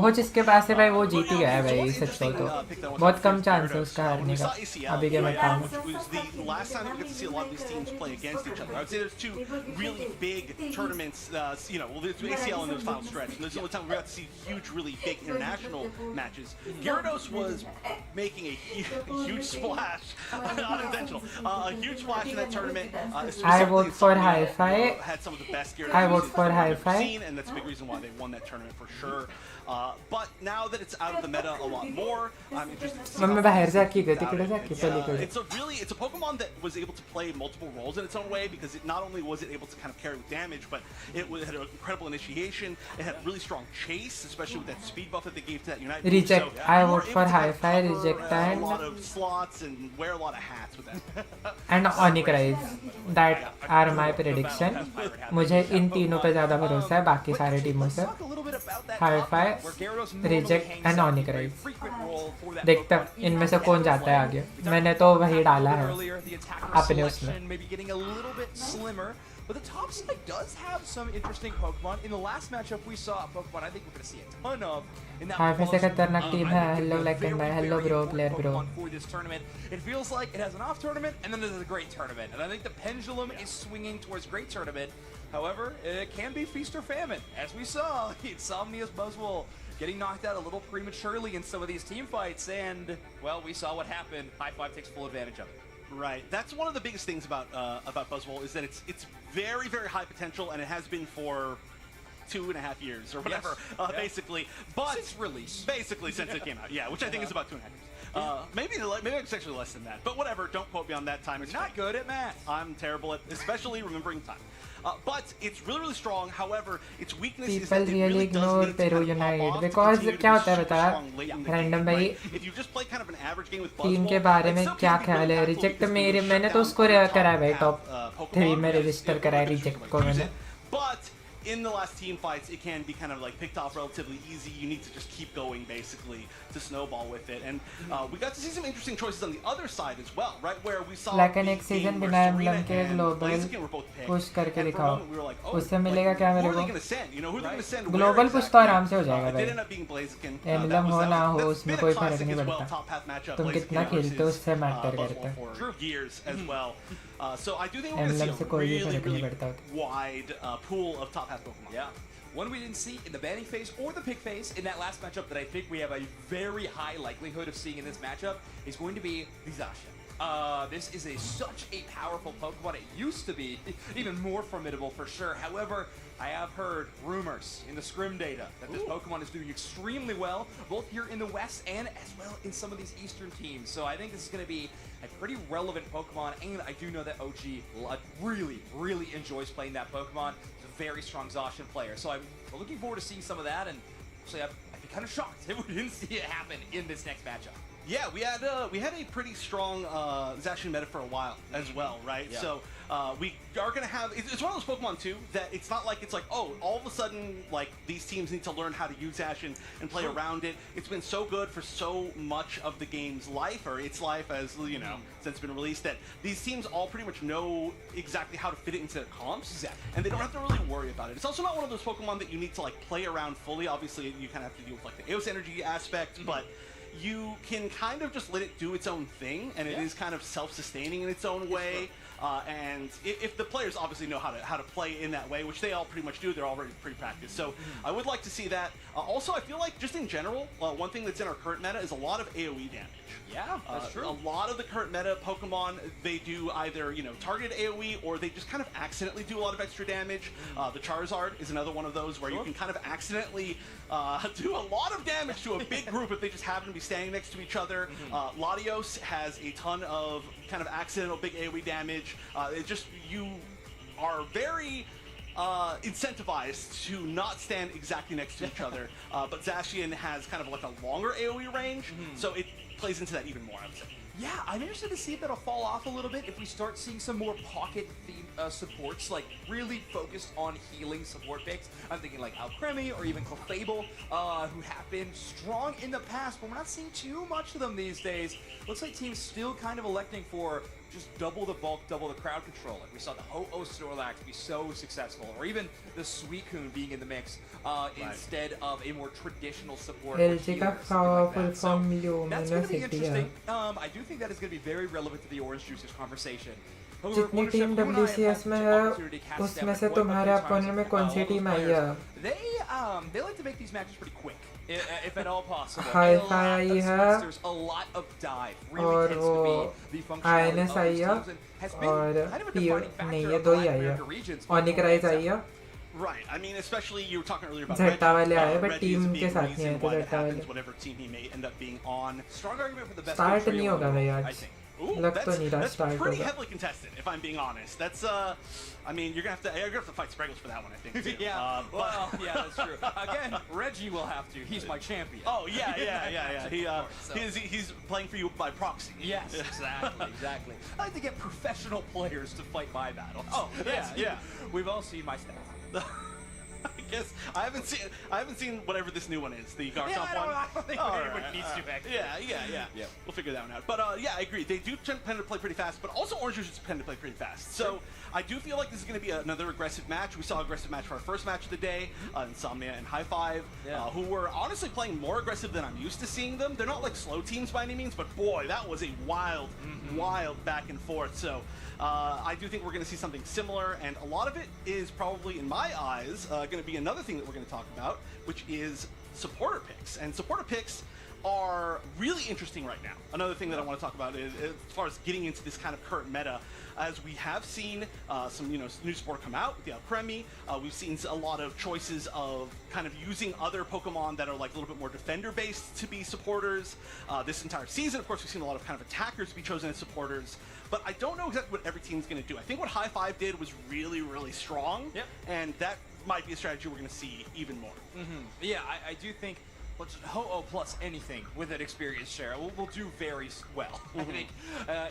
हो जिसके पास है भाई वो जीत ही गया है भाई. सच हो तो बहुत कम चांस है उसका हारने का अभी के मैच में. Was the last time we get to see a lot of these teams play against each other. I would say there's two really big tournaments. You know, well, there's ACL in this final stretch, and there's the only time we got to see huge, really big international matches. Gyarados was making a huge splash, unintentional, a huge splash in that tournament. I vote for Hi-Fi. Had some of the best Gyarados I vote for Hi-Fi. and that's a big reason why they won that tournament for sure. But now that it's out of the meta a lot more, I'm interested to see mummy बाहर जाके गई तिकडे जाके पहले कडे. It's a Pokemon that was able to play multiple roles in its own way because it not only was it able to kind of carry with damage, but it had an incredible initiation. It had really strong chase, especially with that speed buff that they gave to that Unite. Reject. So I you were vote able for to Hi-Fi. Reject a and lot of slots and wear a lot of hats with that. and Onyx Rise. That are my prediction. मुझे इन तीनों पे ज़्यादा भरोसा है बाकी सारे टीमों से. Hi-Fi, Reject and Onyx Rise. देखते इनमें से कौन जाता है आगे. मैंने तो वही डाला है अपने उसमें. But the top side does have some interesting Pokemon. In the last matchup, we saw a Pokemon I think we're going to see a ton of. In that Hi-Fi से खतरनाक टीम है. Hello like and bye. Hello bro, player bro. For this tournament, it feels like it has an off tournament and then there's a great tournament. And I think the pendulum is swinging towards great tournament. However, it can be feast or famine. As we saw, Insomnia's Buzzwole getting knocked out a little prematurely in some of these team fights, and, well, we saw what happened. High Five takes full advantage of it. Right. That's one of the biggest things about Buzzwole is that it's very, very high potential, and it has been for 2.5 years or whatever, basically. But since release. Basically, since it came out. Yeah, which I think is about 2.5 years. Maybe it's actually less than that. But whatever, don't quote me on that time. It's not good at math. I'm terrible at especially remembering time. But it's really, really strong. However, its weakness is People that it really really ignore does need to Peru kind of pop United off to because continue to क्या be होता है super बता strong late in the random game, भाई right? If you just play kind of an average game with team Buzzwole, के बारे में it's still क्या gonna be ख्याल है really रिजेक्ट impactful मेरे because मैंने you तो shut उसको down करा है भाई टॉप Pokemon, 3 में yes, रजिस्टर it करा है will रिजेक्ट just को use मैंने it. But in the last team fights, it can be kind of like picked off relatively easy. You need to just keep going, basically, to snowball with it. And we got to see some interesting choices on the other side as well, right? Where we saw Like an the season game where बिना Serena emblem के and global Blaziken were both picked. Push करके And for a दिखाओ moment, we were like, oh, उससे मिलेगा क्या who मेरे are they को going to send? You know, who are they going to send? Global push तो आराम से हो जाएगा It did भाई end up being Blaziken. Emblem हो ना हो उसमें That's कोई been a फर्क classic नहीं as well, पड़ता top half matchup, तुम Blaziken कितना खेलते हो versus, उससे मैटर Buzzwole करता है for years as well. So I do think we're going emblem to से see a कोई भी really, फर्क नहीं really पड़ता wide pool of top half Pokemon. Yeah. One we didn't see in the banning phase or the pick phase in that last matchup that I think we have a very high likelihood of seeing in this matchup is going to be the Zacian. This is such a powerful Pokemon. It used to be even more formidable for sure. However, I have heard rumors in the scrim data that this Pokemon is doing extremely well, both here in the West and as well in some of these Eastern teams. So I think this is going to be a pretty relevant Pokemon, and I do know that OG really, really enjoys playing that Pokemon. He's a very strong Zacian player. So I'm looking forward to seeing some of that, and actually I'd be kind of shocked if we didn't see it happen in this next matchup. Yeah, we had a pretty strong Zacian meta for a while as well, right? Yeah. So we are gonna have it's one of those Pokemon too that it's not like it's like, oh, all of a sudden like these teams need to learn how to use Zacian and play around it. It's been so good for so much of the game's life, or its life as you know, since it's been released, that these teams all pretty much know exactly how to fit it into their comps. Exactly. And they don't have to really worry about it. It's also not one of those Pokemon that you need to like play around fully. Obviously you kind of have to deal with like the Eos energy aspect, but you can kind of just let it do its own thing, and it is kind of self-sustaining in its own way. And if the players obviously know how to play in that way, which they all pretty much do, they're already pre-practiced. So I would like to see that. Also, I feel like just in general, one thing that's in our current meta is a lot of AoE damage. Yeah, that's true. A lot of the current meta Pokemon, they do either, you know, targeted AoE, or they just kind of accidentally do a lot of extra damage. The Charizard is another one of those where you can kind of accidentally do a lot of damage to a big group if they just happen to be standing next to each other. Latios has a ton of kind of accidental big AoE damage. It just, you are very incentivized to not stand exactly next to each other. But Zacian has kind of like a longer AoE range, so it plays into that even more, I would say. Yeah, I'm interested to see if that'll fall off a little bit if we start seeing some more pocket-themed supports, like really focused on healing support picks. I'm thinking like Alcremie or even Clefable, who have been strong in the past, but we're not seeing too much of them these days. Looks like teams still kind of electing for just double the bulk, double the crowd control. Like we saw the Ho-Oh Snorlax be so successful, or even the Suicune being in the mix instead of a more traditional support. LG का powerful So form Luminous that's going to be है interesting. I do think that is going to be very relevant to the Orange Juices conversation. जितनी team WCS में है उसमें से तुम्हारे opponent में कौन सी टीम आई है? They like to make these matches pretty quick, if at all possible. Hi-Fi आई है There's a lot of dive. और Really वो tends to be the functionality INS of I these है teams and has been और kind of a PO defining factor नहीं of है the दो ही Latin आई है America regions. Onyx Rise आई है Right. I mean, especially you were talking earlier about Zeta वाले आए Reggie. but Reggie team is a के big साथ नहीं reason आए थे why that Zeta happens, वाले whatever team he may end up being on. Strong argument for the best. Start trio नहीं होगा भाई I आज think. Ooh, लग तो नहीं रहा that's start pretty होगा heavily contested, if I'm being honest. That's I mean, you're gonna have to fight Spraggles for that one, I think. Too. Yeah, well, yeah, that's true. Again, Reggie will have to. He's my champion. Oh yeah. So. He's playing for you by proxy. Yes, exactly. I like to get professional players to fight my battles. Oh, yeah. We've all seen my stats. I guess I haven't seen whatever this new one is. The Garchomp one. I don't think anyone needs to back. Yeah. We'll figure that one out. But yeah, I agree. They do tend to play pretty fast, but also Orange Juicers tend to play pretty fast. So I do feel like this is going to be another aggressive match. We saw an aggressive match for our first match of the day, Insomnia and High Five, who were honestly playing more aggressive than I'm used to seeing them. They're not like slow teams by any means, but boy, that was a wild back and forth. So I do think we're going to see something similar, and a lot of it is probably, in my eyes, going to be another thing that we're going to talk about, which is supporter picks. And supporter picks are really interesting right now. Another thing that I want to talk about is as far as getting into this kind of current meta, as we have seen some new support come out with the Alcremie. We've seen a lot of choices of kind of using other Pokemon that are like a little bit more defender based to be supporters. This entire season, of course, we've seen a lot of kind of attackers be chosen as supporters. But I don't know exactly what every team's going to do. I think what High Five did was really, really strong, and that might be a strategy we're going to see even more. Yeah, I do think Ho-Oh plus anything with an experienced share will do very well. I think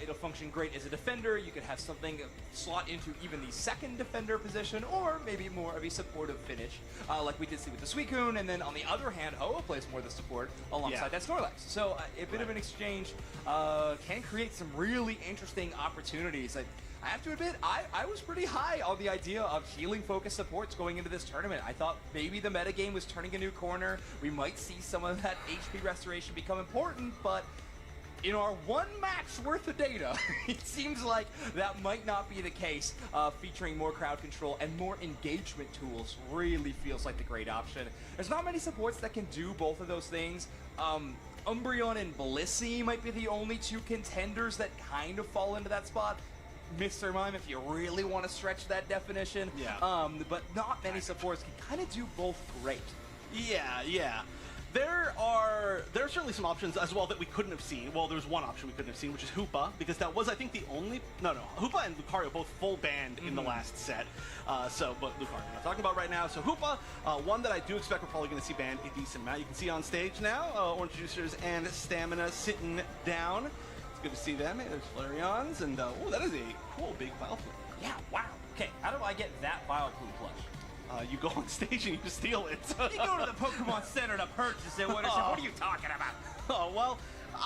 it'll function great as a defender. You could have something slot into even the second defender position, or maybe more of a supportive finish, like we did see with the Suicune. And then on the other hand, Ho-Oh plays more of the support alongside that Snorlax. So a bit of an exchange can create some really interesting opportunities. I have to admit, I was pretty high on the idea of healing-focused supports going into this tournament. I thought maybe the metagame was turning a new corner. We might see some of that HP restoration become important, but in our one match worth of data, it seems like that might not be the case. Featuring more crowd control and more engagement tools really feels like the great option. There's not many supports that can do both of those things. Umbreon and Blissey might be the only two contenders that kind of fall into that spot. Mr. Mime, if you really want to stretch that definition. But not many supports can kind of do both great. Yeah. There are certainly some options as well that we couldn't have seen. Well, there was one option we couldn't have seen, which is Hoopa, because that was, I think, the only... No, Hoopa and Lucario both full banned in the last set. But Lucario we're not talking about right now. So Hoopa, one that I do expect we're probably going to see banned a decent amount. You can see on stage now, Orange Juicers and Stamina sitting down. It's good to see them. There's Flareons, and oh, that is a cool big Vileplume. Yeah, wow. Okay, how do I get that Vileplume plush? You go on stage and you steal it. You go to the Pokemon Center to purchase it. What are you talking about? Oh, well,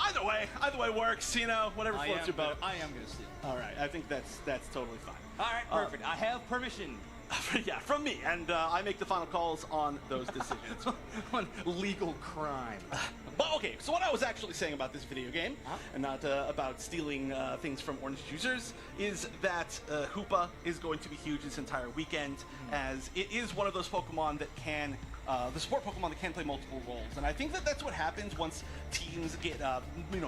either way works, whatever floats your boat. I am going to steal. All right, I think that's totally fine. All right, perfect. I have permission. Yeah, from me, and I make the final calls on those decisions. On legal crime. But okay, so what I was actually saying about this video game, and not about stealing things from Orange Juicers, is that Hoopa is going to be huge this entire weekend, as it is one of those Pokemon that can, the support Pokemon that can play multiple roles. And I think that that's what happens once teams get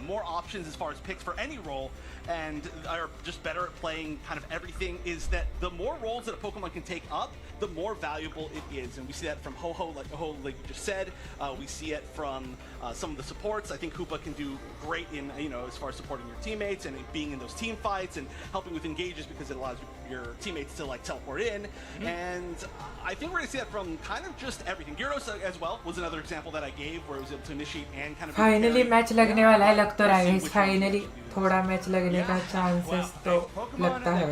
more options as far as picks for any role, and are just better at playing kind of everything, is that the more roles that a Pokemon can take up, the more valuable it is. And we see that from Ho-Oh, like you just said. We see it from some of the supports. I think Hoopa can do great in, as far as supporting your teammates and being in those team fights and helping with engages, because it allows your teammates to like teleport in. And I think we're going to see that from kind of just everything. Gyarados as well was another example that I gave, where it was able to initiate and kind of... Finally match लगने वाला है, लग तो रहा है finally थोड़ा match लगने का चांसेस तो लगता है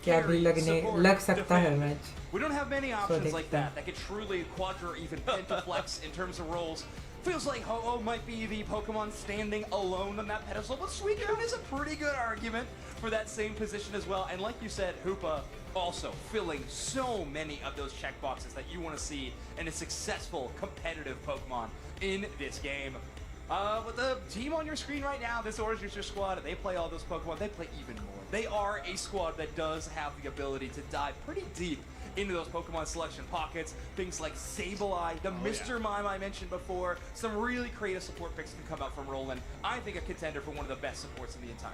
कि अभी लग सकता है match. We don't have many options like that could truly quadra or even pentaflex in terms of roles. Feels like Ho-Oh might be the Pokemon standing alone on that pedestal, but Suicune is a pretty good argument for that same position as well. And like you said, Hoopa also filling so many of those checkboxes that you want to see in a successful competitive Pokemon in this game. With the team on your screen right now, this Orange Juicer squad, they play all those Pokemon, they play even more. They are a squad that does have the ability to dive pretty deep into those Pokemon selection pockets. Things like Sableye, the Mr. Mime I mentioned before. Some really creative support picks can come out from Roland. I think a contender for one of the best supports in the entire.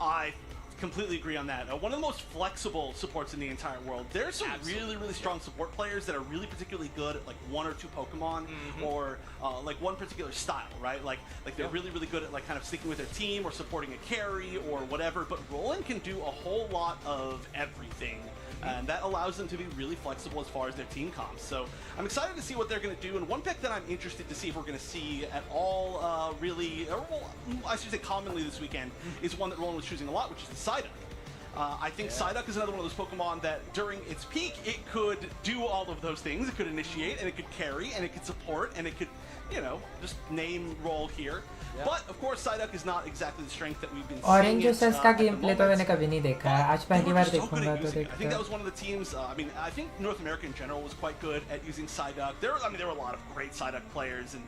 I completely agree on that. One of the most flexible supports in the entire world. There's some really strong support players that are really particularly good at like one or two Pokemon, or like one particular style, right? Like they're really good at like kind of sticking with their team or supporting a carry or whatever. But Roland can do a whole lot of everything. And that allows them to be really flexible as far as their team comps. So I'm excited to see what they're going to do. And one pick that I'm interested to see if we're going to see at all I should say commonly this weekend, is one that Roland was choosing a lot, which is the Psyduck. I think Psyduck is another one of those Pokemon that during its peak, it could do all of those things. It could initiate, and it could carry, and it could support, and it could, you know, just name roll here. But of course, Psyduck is not exactly the strength that we've been seeing. Orange Juice's का gameplay तो मैंने कभी नहीं देखा है. आज पहली बार देखूंगा तो I think that was one of the teams. I mean, I think North America in general was quite good at using Psyduck. There were a lot of great Psyduck players, and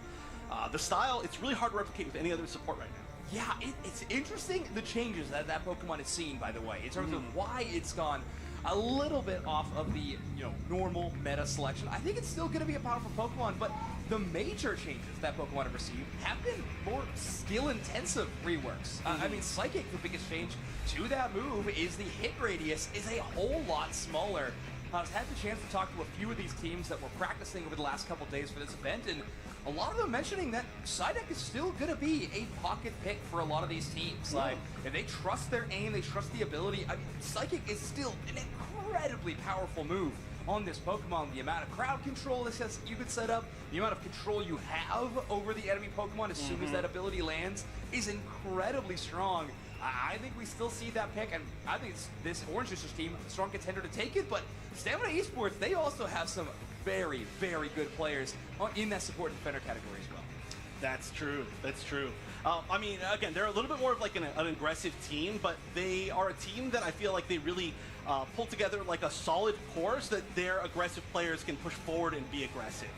the style, it's really hard to replicate with any other support right now. Yeah, it's interesting the changes that Pokemon has seen, by the way, in terms of why it's gone a little bit off of the normal meta selection. I think it's still going to be a powerful Pokemon, but the major changes that Pokemon have received have been more skill-intensive reworks. I mean, Psychic, the biggest change to that move is the hit radius is a whole lot smaller. I've had the chance to talk to a few of these teams that were practicing over the last couple days for this event, and a lot of them mentioning that Psyduck is still going to be a pocket pick for a lot of these teams. Like, if they trust their aim, they trust the ability, I mean, Psychic is still an incredibly powerful move on this Pokemon. The amount of crowd control this has, you could set up, the amount of control you have over the enemy Pokemon as soon as that ability lands is incredibly strong. I think we still see that pick, and I think this Orange Juice's team, a strong contender to take it, but Stamina Esports, they also have some very, very good players in that support and defender category as well. That's true. That's true. I mean, again, they're a little bit more of like an aggressive team, but they are a team that I feel like they really pull together like a solid core so that their aggressive players can push forward and be aggressive.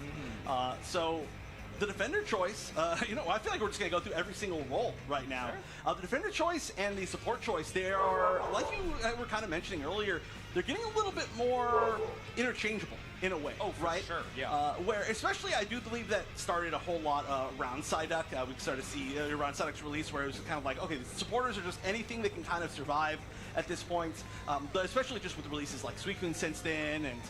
So the defender choice, you know, I feel like we're just going to go through every single role right now. The defender choice and the support choice, they are, like you were kind of mentioning earlier, they're getting a little bit more interchangeable in a way. Oh, for sure, yeah. Where, especially, I do believe that started a whole lot around Psyduck. We started to see around Psyduck's release where it was kind of like, okay, the supporters are just anything that can kind of survive at this point. But especially just with releases like Suicune since then, and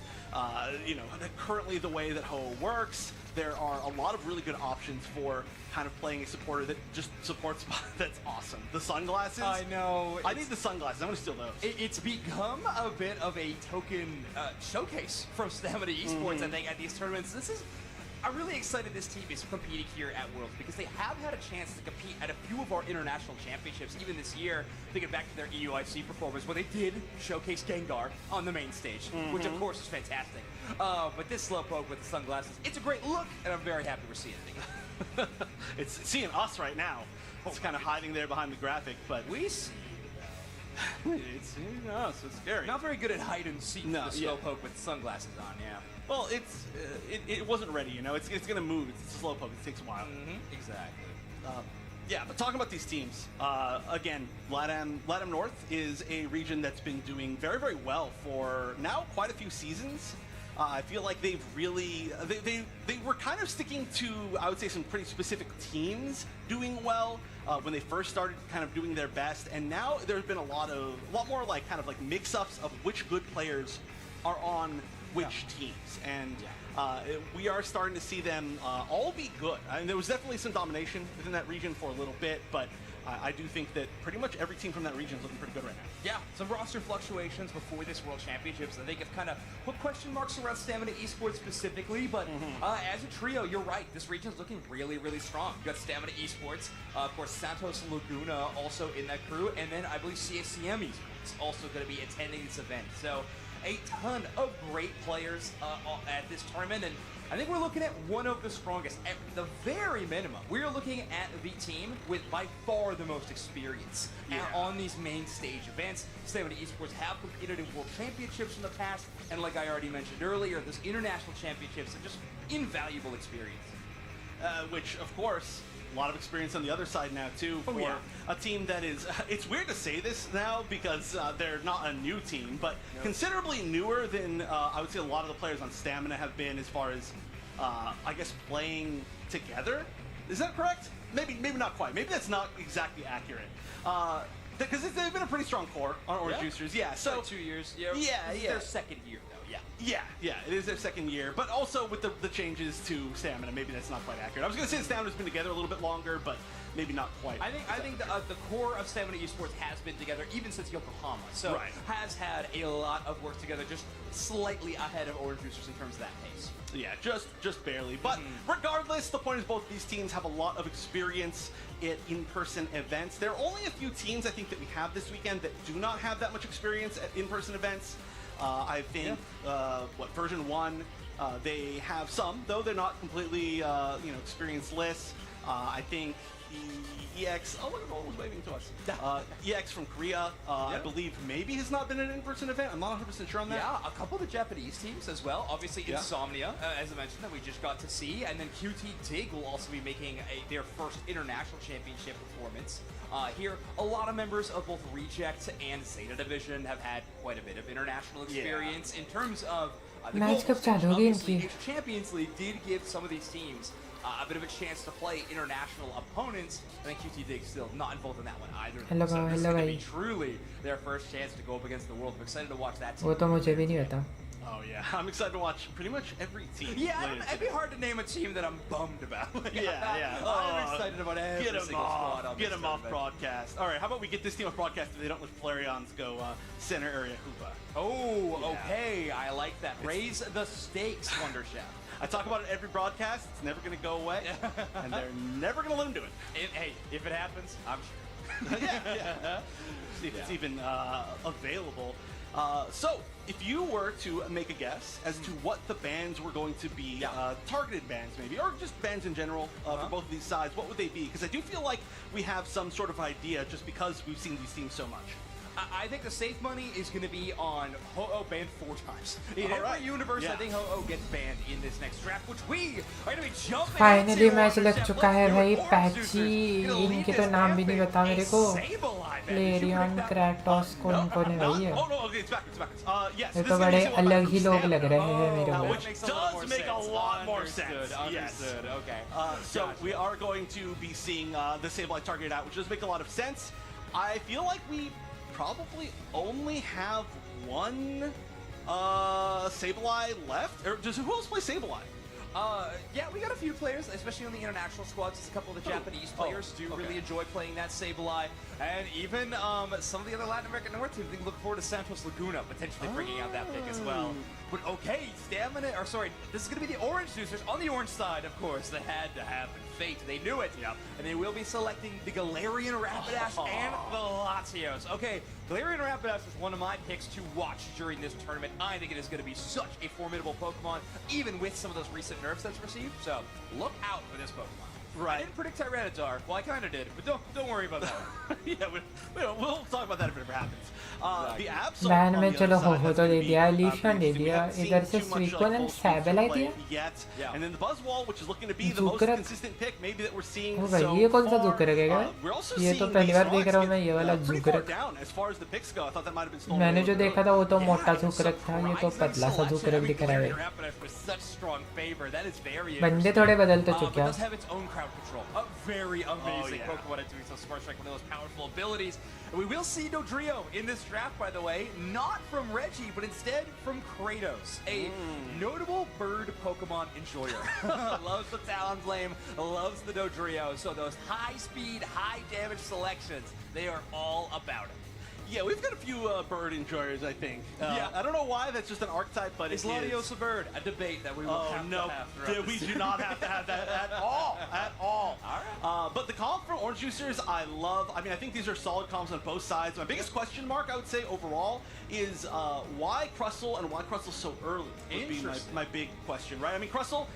you know, currently the way that Ho works, there are a lot of really good options for kind of playing a supporter that just supports. That's awesome. The sunglasses. I know. I need the sunglasses. I'm gonna steal those. It's become a bit of a token showcase from Stamina Esports, I think, at these tournaments. I'm really excited this team is competing here at Worlds because they have had a chance to compete at a few of our international championships, even this year, thinking back to their EUIC performance where they did showcase Gengar on the main stage, which of course is fantastic. But this Slowpoke with the sunglasses, it's a great look, and I'm very happy we're seeing it. It's seeing us right now. It's kind of hiding there behind the graphic, but we see it's us. It's scary. Not very good at hide and seek. No, the Slowpoke with sunglasses on, yeah. Well, it wasn't ready, you know. It's gonna move. It's a Slowpoke. It takes a while. Exactly. Yeah, but talking about these teams, again, LATAM North is a region that's been doing very, very well for now quite a few seasons. I feel like they've really, they were kind of sticking to, I would say, some pretty specific teams doing well when they first started kind of doing their best. And now there's been a lot more like kind of like mix-ups of which good players are on which teams. And we are starting to see them all be good. I mean, there was definitely some domination within that region for a little bit, but I do think that pretty much every team from that region is looking pretty good right now. Yeah, some roster fluctuations before this World Championships. I think have kind of put question marks around Stamina Esports specifically, but as a trio, you're right. This region's looking really, really strong. You got Stamina Esports, of course, Santos Laguna also in that crew, and then I believe CSCM Esports also going to be attending this event. So a ton of great players at this tournament, and I think we're looking at one of the strongest. At the very minimum, we're looking at the team with by far the most experience on these main stage events. Stamina Esports have competed in World Championships in the past, and like I already mentioned earlier, those international championships are just invaluable experience. Which, of course, a lot of experience on the other side now, too, for a team that is, it's weird to say this now because they're not a new team, but considerably newer than I would say a lot of the players on Stamina have been as far as, I guess, playing together. Is that correct? Maybe not quite. Maybe that's not exactly accurate. Because they've been a pretty strong core on Orange Juicers. Yeah, so like 2 years. Yeah, yeah. Their second year, though. Yeah, it is their second year, but also with the changes to Stamina, maybe that's not quite accurate. I was going to say Stamina's been together a little bit longer, but maybe not quite. I think the core of Stamina Esports has been together even since Yokohama, so has had a lot of work together, just slightly ahead of Orange Juicers in terms of that pace. Yeah, just barely. But regardless, the point is both these teams have a lot of experience at in-person events. There are only a few teams I think that we have this weekend that do not have that much experience at in-person events. I think version 1, they have some, though they're not completely experience-less. I think the EX, oh look at all waving to us. EX from Korea, I believe maybe has not been an in-person event. I'm not 100% sure on that. Yeah, a couple of the Japanese teams as well. Obviously Insomnia, as I mentioned, that we just got to see, and then QT Dig will also be making their first international championship performance. Here, a lot of members of both Reject and Zeta Division have had quite a bit of international experience in terms of the Match कब चालू होगी इनकी? Champions League did give some of these teams a bit of a chance to play international opponents. I think QT Dig still not involved in that one either. Hello, so this is hello, going to bhai. be truly their first chance to go up against the world. I'm excited to watch that team. वो तो मुझे भी नहीं पता. Oh yeah, I'm excited to watch pretty much every team. Yeah, it'd be hard to name a team that I'm bummed about. Yeah. I'm excited about every Get him single squad on Get this him off tournament. broadcast. All right, how about we get this team off broadcast if they don't let Flareons go center area hoopa. Oh, okay. I like that. Raise the stakes, Wonder Chef. I talk about it every broadcast. It's never going to go away, and they're never going to let him do it. If it happens, I'm sure. See if it's even available. So, if you were to make a guess as to what the bans were going to be, targeted bans maybe, or just bans in general for both of these sides, what would they be? Because I do feel like we have some sort of idea just because we've seen these teams so much. I think the safe money is going to be on Ho-Oh banned 4 times. In every universe, I think Ho-Oh gets banned in this next draft, which we are going to be jumping finally into. Match लग चुका है भाई. Patchy इनके तो नाम भी नहीं पता मेरे को. प्लेरियन क्रैटोस कौन कौन है भाई ये? Oh no, okay, it's backwards. Yes, ये this तो is gonna बड़े be so अलग ही much लोग more लग रहे हैं मेरे को. which does make a lot more sense. Understood. Okay. So we are going to be seeing the Sableye targeted out, which does make a lot of sense. I feel like we probably only have one Sableye left. Or who else plays Sableye? Yeah, we got a few players, especially on the international squads. A couple of the Japanese players do really enjoy playing that Sableye. And even some of the other Latin American North teams, they look forward to Santos Laguna potentially bringing out that pick as well. But okay, this is going to be the Orange Juicers on the orange side, of course. That had to happen. Fate, they knew it. Yep. And they will be selecting the Galarian Rapidash and the Latios. Okay, Galarian Rapidash was one of my picks to watch during this tournament. I think it is going to be such a formidable Pokemon, even with some of those recent nerfs that's received. So look out for this Pokemon. Right. I didn't predict Tyranitar. Well, I kind of did, but don't worry about that one. Yeah, we'll talk about that if it ever happens. The Absol ban on में the चलो other side हो has तो gonna they be दिया, pretty Leafeon they interesting. We दिया, haven't seen इधर से too much, Suicune and full speed Sableye play दिया. yet. Yeah. And then the Buzzwall, which is looking to be the most Zucrack. consistent pick maybe that we're seeing O so भाई ये कौन सा far. Zucrack है क्या? We're also ये तो seeing पहली these बार देख Rocks रहा हूँ मैं get, ये वाला pretty far Zucrack. down as far as the picks go. I thought that might have been stolen. मैंने जो देखा था वो तो मोटा Yeah, Zucrack था, ये तो surprising पतला सा selection. Zucrack दिख रहा है. Galarian Rapidash with such strong favor. That is very बंदे थोड़े बदल तो but चुके does हैं. have its own crowd control. A very amazing yeah. Pokemon at doing so. Smart Strike, one of those powerful abilities. And we will see Dodrio in this draft, by the way, not from Reggie, but instead from Kratos, a notable bird Pokemon enjoyer. Loves the Talonflame, loves the Dodrio. So those high speed, high damage selections, they are all about it. Yeah, we've got a few bird enjoyers, I think. Yeah. I don't know why, that's just an archetype, but Is it is. Latios a bird? A debate that we will have to have throughout we this do not have to have that at all. At all. All right. But the comp for Orange Juicers, I love. I mean, I think these are solid comps on both sides. My biggest question mark, I would say, overall, is why Crustle and why Crustle so early would be my big question, right? I mean, Crustle,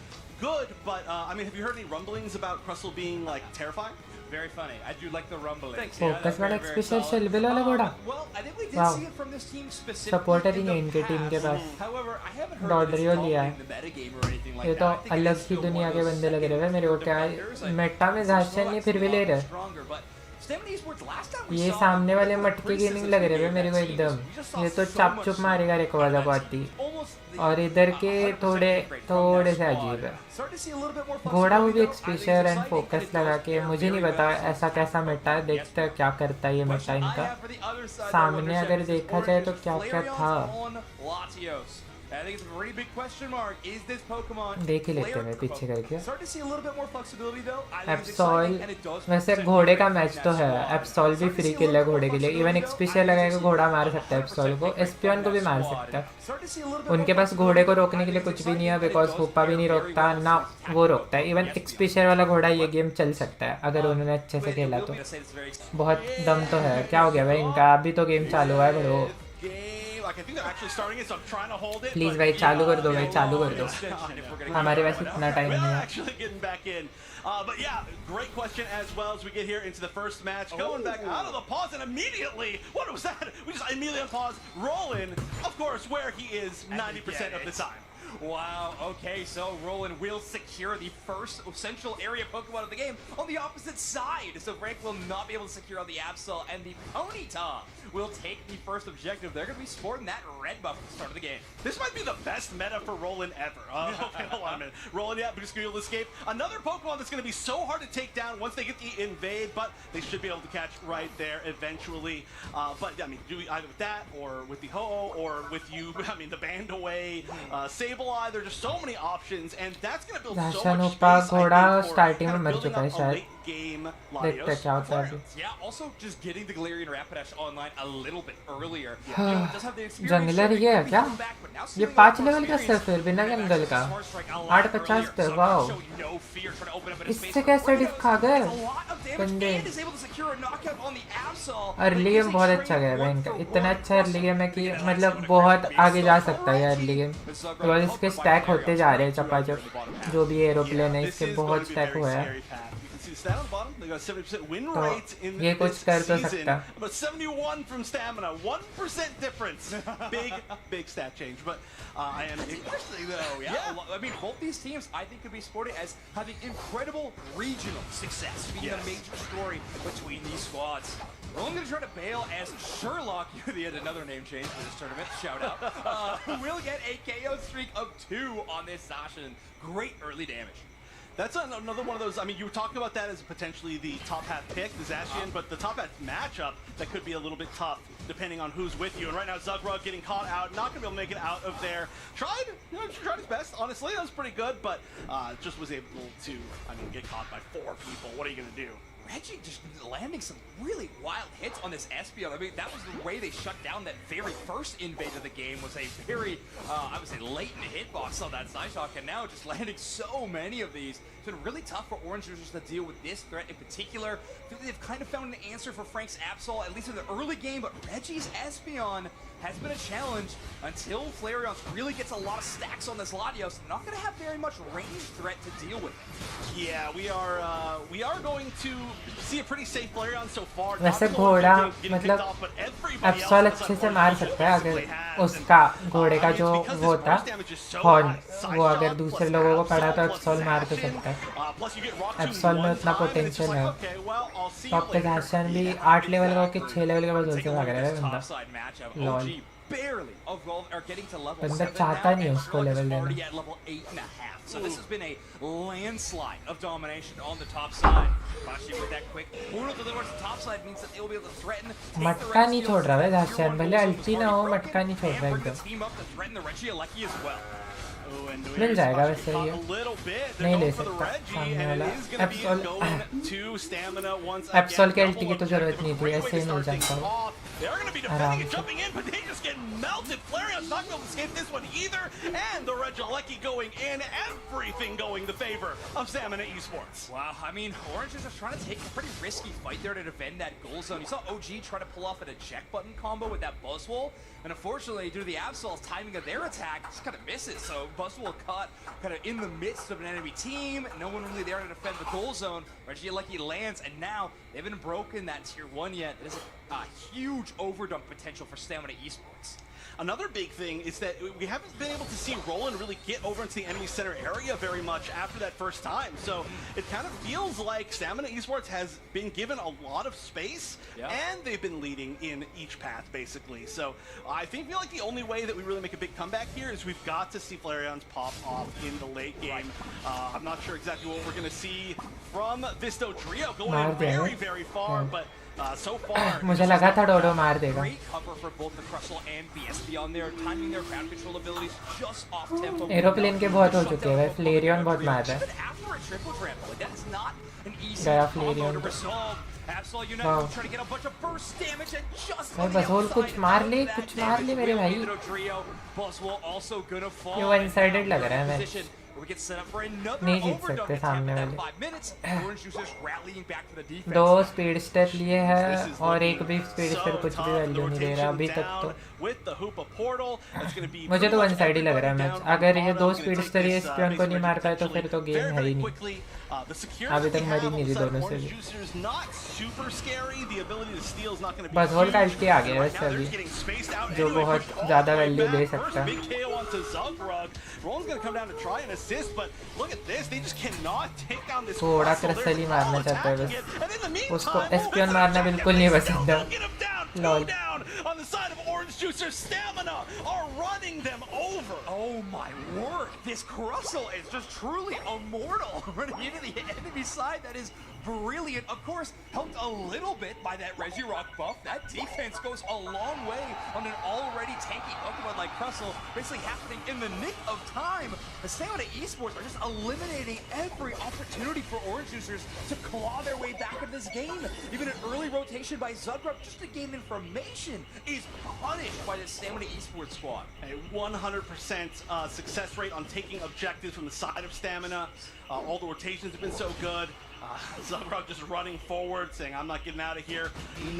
good, but I mean, have you heard any rumblings about Crustle being, like, terrifying? Very funny. I do like the rumbling. Thanks. Focus वाला special शेल्बेल वाला घोड़ा. Well, I think we did Wow. see it from this team specifically. Supporter he in है the इनके team के past. Pass. However, I haven't heard Dodrio that it's लिया है. dominating the metagame or anything like ये that. तो I think it अलग is he still दुनिया one के of those बंदे लग रहे हैं मेरे को. क्या defenders, like, मेटा में some झांसे नहीं फिर भी ले रहे. stronger, but Stamina Esports last time we ये saw सामने वाले the मटके गेमिंग criticisms लग we रहे gave हैं मेरे को that team. एकदम. We just saw ये तो so चाप much चुप मारेगा रेकोवाजा को आती. almost the और इधर के 100% थोड़े upgrade from थोड़े their से squad. अजीब है. Starting to see a little bit more घोड़ा वो भी flexibility एक though. I think special it's and exciting focus and it लगा does के pair मुझे नहीं very पता well. ऐसा कैसा मेटा है. देखते हैं क्या करता है ये मेटा Question I इनका. have for the other side, सामने though, अगर Wondership, देखा is जाए तो Orange's क्या क्या Flareon's था. on Latios. I think it's a pretty big question mark. Is this Pokemon देख ही लेते player हैं पीछे करके. Start to see a little bit more flexibility though. I think it's एप्सॉल exciting and it does. वैसे घोड़े का match तो है. एप्सॉल भी फ्री किल है घोड़े के लिए. इवन एक्सपीशियल लगाएगा घोड़ा मार सकता है एप्सॉल को. एस्पियन को भी मार सकता है. Start to see a little bit उनके पास घोड़े को रोकने के लिए कुछ भी नहीं है बिकॉज हुप्पा भी नहीं रोकता ना वो रोकता है. इवन एक्सपीशियल वाला घोड़ा ये गेम चल सकता है अगर उन्होंने अच्छे से खेला तो. बहुत दम तो है. क्या हो गया भाई इनका. अभी तो गेम चालू हुआ है बड़ो. प्लीज भाई चालू कर दो भाई. चालू कर दो. हमारे पास इतना टाइम नहीं है. But yeah, great question as well as we get here into the first match. Going back out of the pause and immediately, what was that? We just immediately unpause. Roland, of course, where he is 90% of the time. Wow, okay, so Roland will secure the first central area Pokemon of the game on the opposite side. So Frank will not be able to secure the Absol, and the Ponyta will take the first objective. They're going to be sporting that red buff at the start of the game. This might be the best meta for Roland ever. Okay, hold on a minute. Roland, yeah, just going to escape. Another Pokemon that's going to be so hard to take down once they get the invade, but they should be able to catch right there eventually. But, I mean, do we either with that or with the Ho-Oh or with you, I mean, the Band Away, Sableye, there are just so many options, and that's going to build so much space, घोड़ा I think, for starting में kind of मर building चुका है up a शायद. late game देखते हैं क्या होता है अभी. Yeah, also just getting the Galarian Rapidash online a little bit earlier. It does have the experience. Jungler ये है क्या. ये 5 लेवल का सिर्फ फिर बिना जंगल का. 850 पे. वाओ. इससे कैसे डिफ खा गए बंदे. अर्ली गेम बहुत अच्छा गया है इनका. इतना अच्छा अर्ली गेम है कि मतलब बहुत आगे जा सकता है अर्ली गेम. तो इसके स्टैक होते जा रहे हैं चपाचप. जो भी एरोप्लेन है इसके बहुत स्टैक हुआ है. तो ये कुछ कर तो सकता. But 71 from stamina, 1% difference. Big stat change. But I am interesting though. Yeah. I mean, both these teams I think could be sported as having incredible regional success, being a major story between these squads. We're only going to try to bail as Sherlock, yet another name change for this tournament, shout out, will get a KO streak of 2 on this Zacian. Great early damage. That's another one of those. I mean, you were talking about that as potentially the top hat pick, the Zacian, but the top hat matchup that could be a little bit tough depending on who's with you. And right now, Zugrug getting caught out, not going to be able to make it out of there. Tried his best. Honestly, that was pretty good, but just was able to, get caught by 4 people. What are you going to do? Reggie just landing some really wild hits on this Espeon. I mean, that was the way they shut down that very first invade of the game, was a very, I would say, latent hitbox on that Psyshock, and now just landing so many of these. It's been really tough for Orange Juicers to deal with this threat in particular. I think they've kind of found an answer for Frank's Absol, at least in the early game, but Reggie's Espeon has been a challenge until Flareon really gets a lot of stacks on this Latios. Not going to have very much range threat to deal with. Yeah, we are going to see a pretty safe Flareon so far. वैसे घोड़ा मतलब एप्सॉल अच्छे से मार सकता है अगर उसका घोड़े का जो वो था हॉर्न वो अगर दूसरे लोगों को पड़ा तो एप्सॉल मार तो सकता है. एप्सॉल में उतना पोटेंशियल है. टॉप पे घासन भी 8 लेवल का कि 6 लेवल का बस से भाग रहा है बंदा. लॉल बंदा चाहता नहीं है उसको लेवल देना. So this has been a landslide of domination on the top side. Bashi with that quick portal deliver to the top side means that they will be able to threaten. मटका नहीं छोड़ रहा है घासन. भले अल्टी ना हो मटका नहीं छोड़ रहा एकदम. Team up to threaten the Reggie Alecki as well. मिल जाएगा वैसे ये. नहीं ले सकता सामने वाला. एप्सॉल के अल्टी की तो जरूरत नहीं थी. ऐसे ही मिल जाता है आराम से. Melted. Flareon's not going to escape this one either, and the Regieleki going in, everything going the favor of Stamina Esports. Wow, I mean, Orange is just trying to take a pretty risky fight there to defend that goal zone. You saw OG try to pull off an eject button combo with that Buzzwole, and unfortunately, due to the Absol's timing of their attack, just kind of misses. So Buzzwole caught kind of in the midst of an enemy team, no one really there to defend the goal zone. Regieleki lands, and now they haven't broken that tier 1 yet. There's a huge overdump potential for Stamina Esports. Another big thing is that we haven't been able to see Roland really get over into the enemy center area very much after that first time. So it kind of feels like Stamina Esports has been given a lot of space, and they've been leading in each path, basically. So I feel like the only way that we really make a big comeback here is we've got to see Flareons pop off in the late game. I'm not sure exactly what we're going to see from Visto Trio going very, very far, but So far, मुझे लगा था डोडो मार देगा. great cover for both the Crustle and BSB on there, timing their ground control abilities just off tempo. Aeroplane के बहुत हो चुके हैं, फ्लेरियन बहुत मार रहा है. Even after a triple trample, like that's not an easy गया combo फ्लेरियन. to resolve. Absol United Wow. trying to get a bunch of burst damage and just भाई on the बसोल outside कुछ मार ले, that कुछ मार ले damage मेरे will भाई. lead to Trio. Boswell also gonna fall. ये one-sided लग रहा है match. Position where we get set up for another नहीं जीत overdub सकते attempt सामने at वाले. 5 minutes. Orange Juicers rallying back to the defense. 2 speed step लिए हैं और एक भी स्पीड स्टेप कुछ भी वैल्यू नहीं दे रहा अभी तक तो. मुझे तो वन साइड ही लग रहा है मैच. अगर ये 2 स्पीड स्टेप ये स्पियन को नहीं मार पाए तो फिर तो गेम है ही नहीं. अभी तक मरी नहीं थी दोनों से भी. बसहोल का अल्टी आ गया वैसे अभी, जो बहुत ज़्यादा वैल्यू दे सकता है. थोड़ा क्रसल ही मारना चाहता है बस. उसको एस्पियन मारना बिल्कुल नहीं पसंद है. Lol. On the side of Orange Juicers, Stamina are running them over. Oh my word! This Crustle is just truly immortal running into the enemy side. That is brilliant. Of course, helped a little bit by that Regirock buff. That defense goes a long way on an already tanky Pokemon like Crustle, basically happening in the nick of time. The Stamina Esports are just eliminating every opportunity for Orange Juicers to claw their way back into this game. Even an early rotation by Zugrup just to gain information is punished by the Stamina Esports squad. A 100% success rate on taking objectives from the side of Stamina. All the rotations have been so good. Zugrog just running forward, saying, "I'm not getting out of here."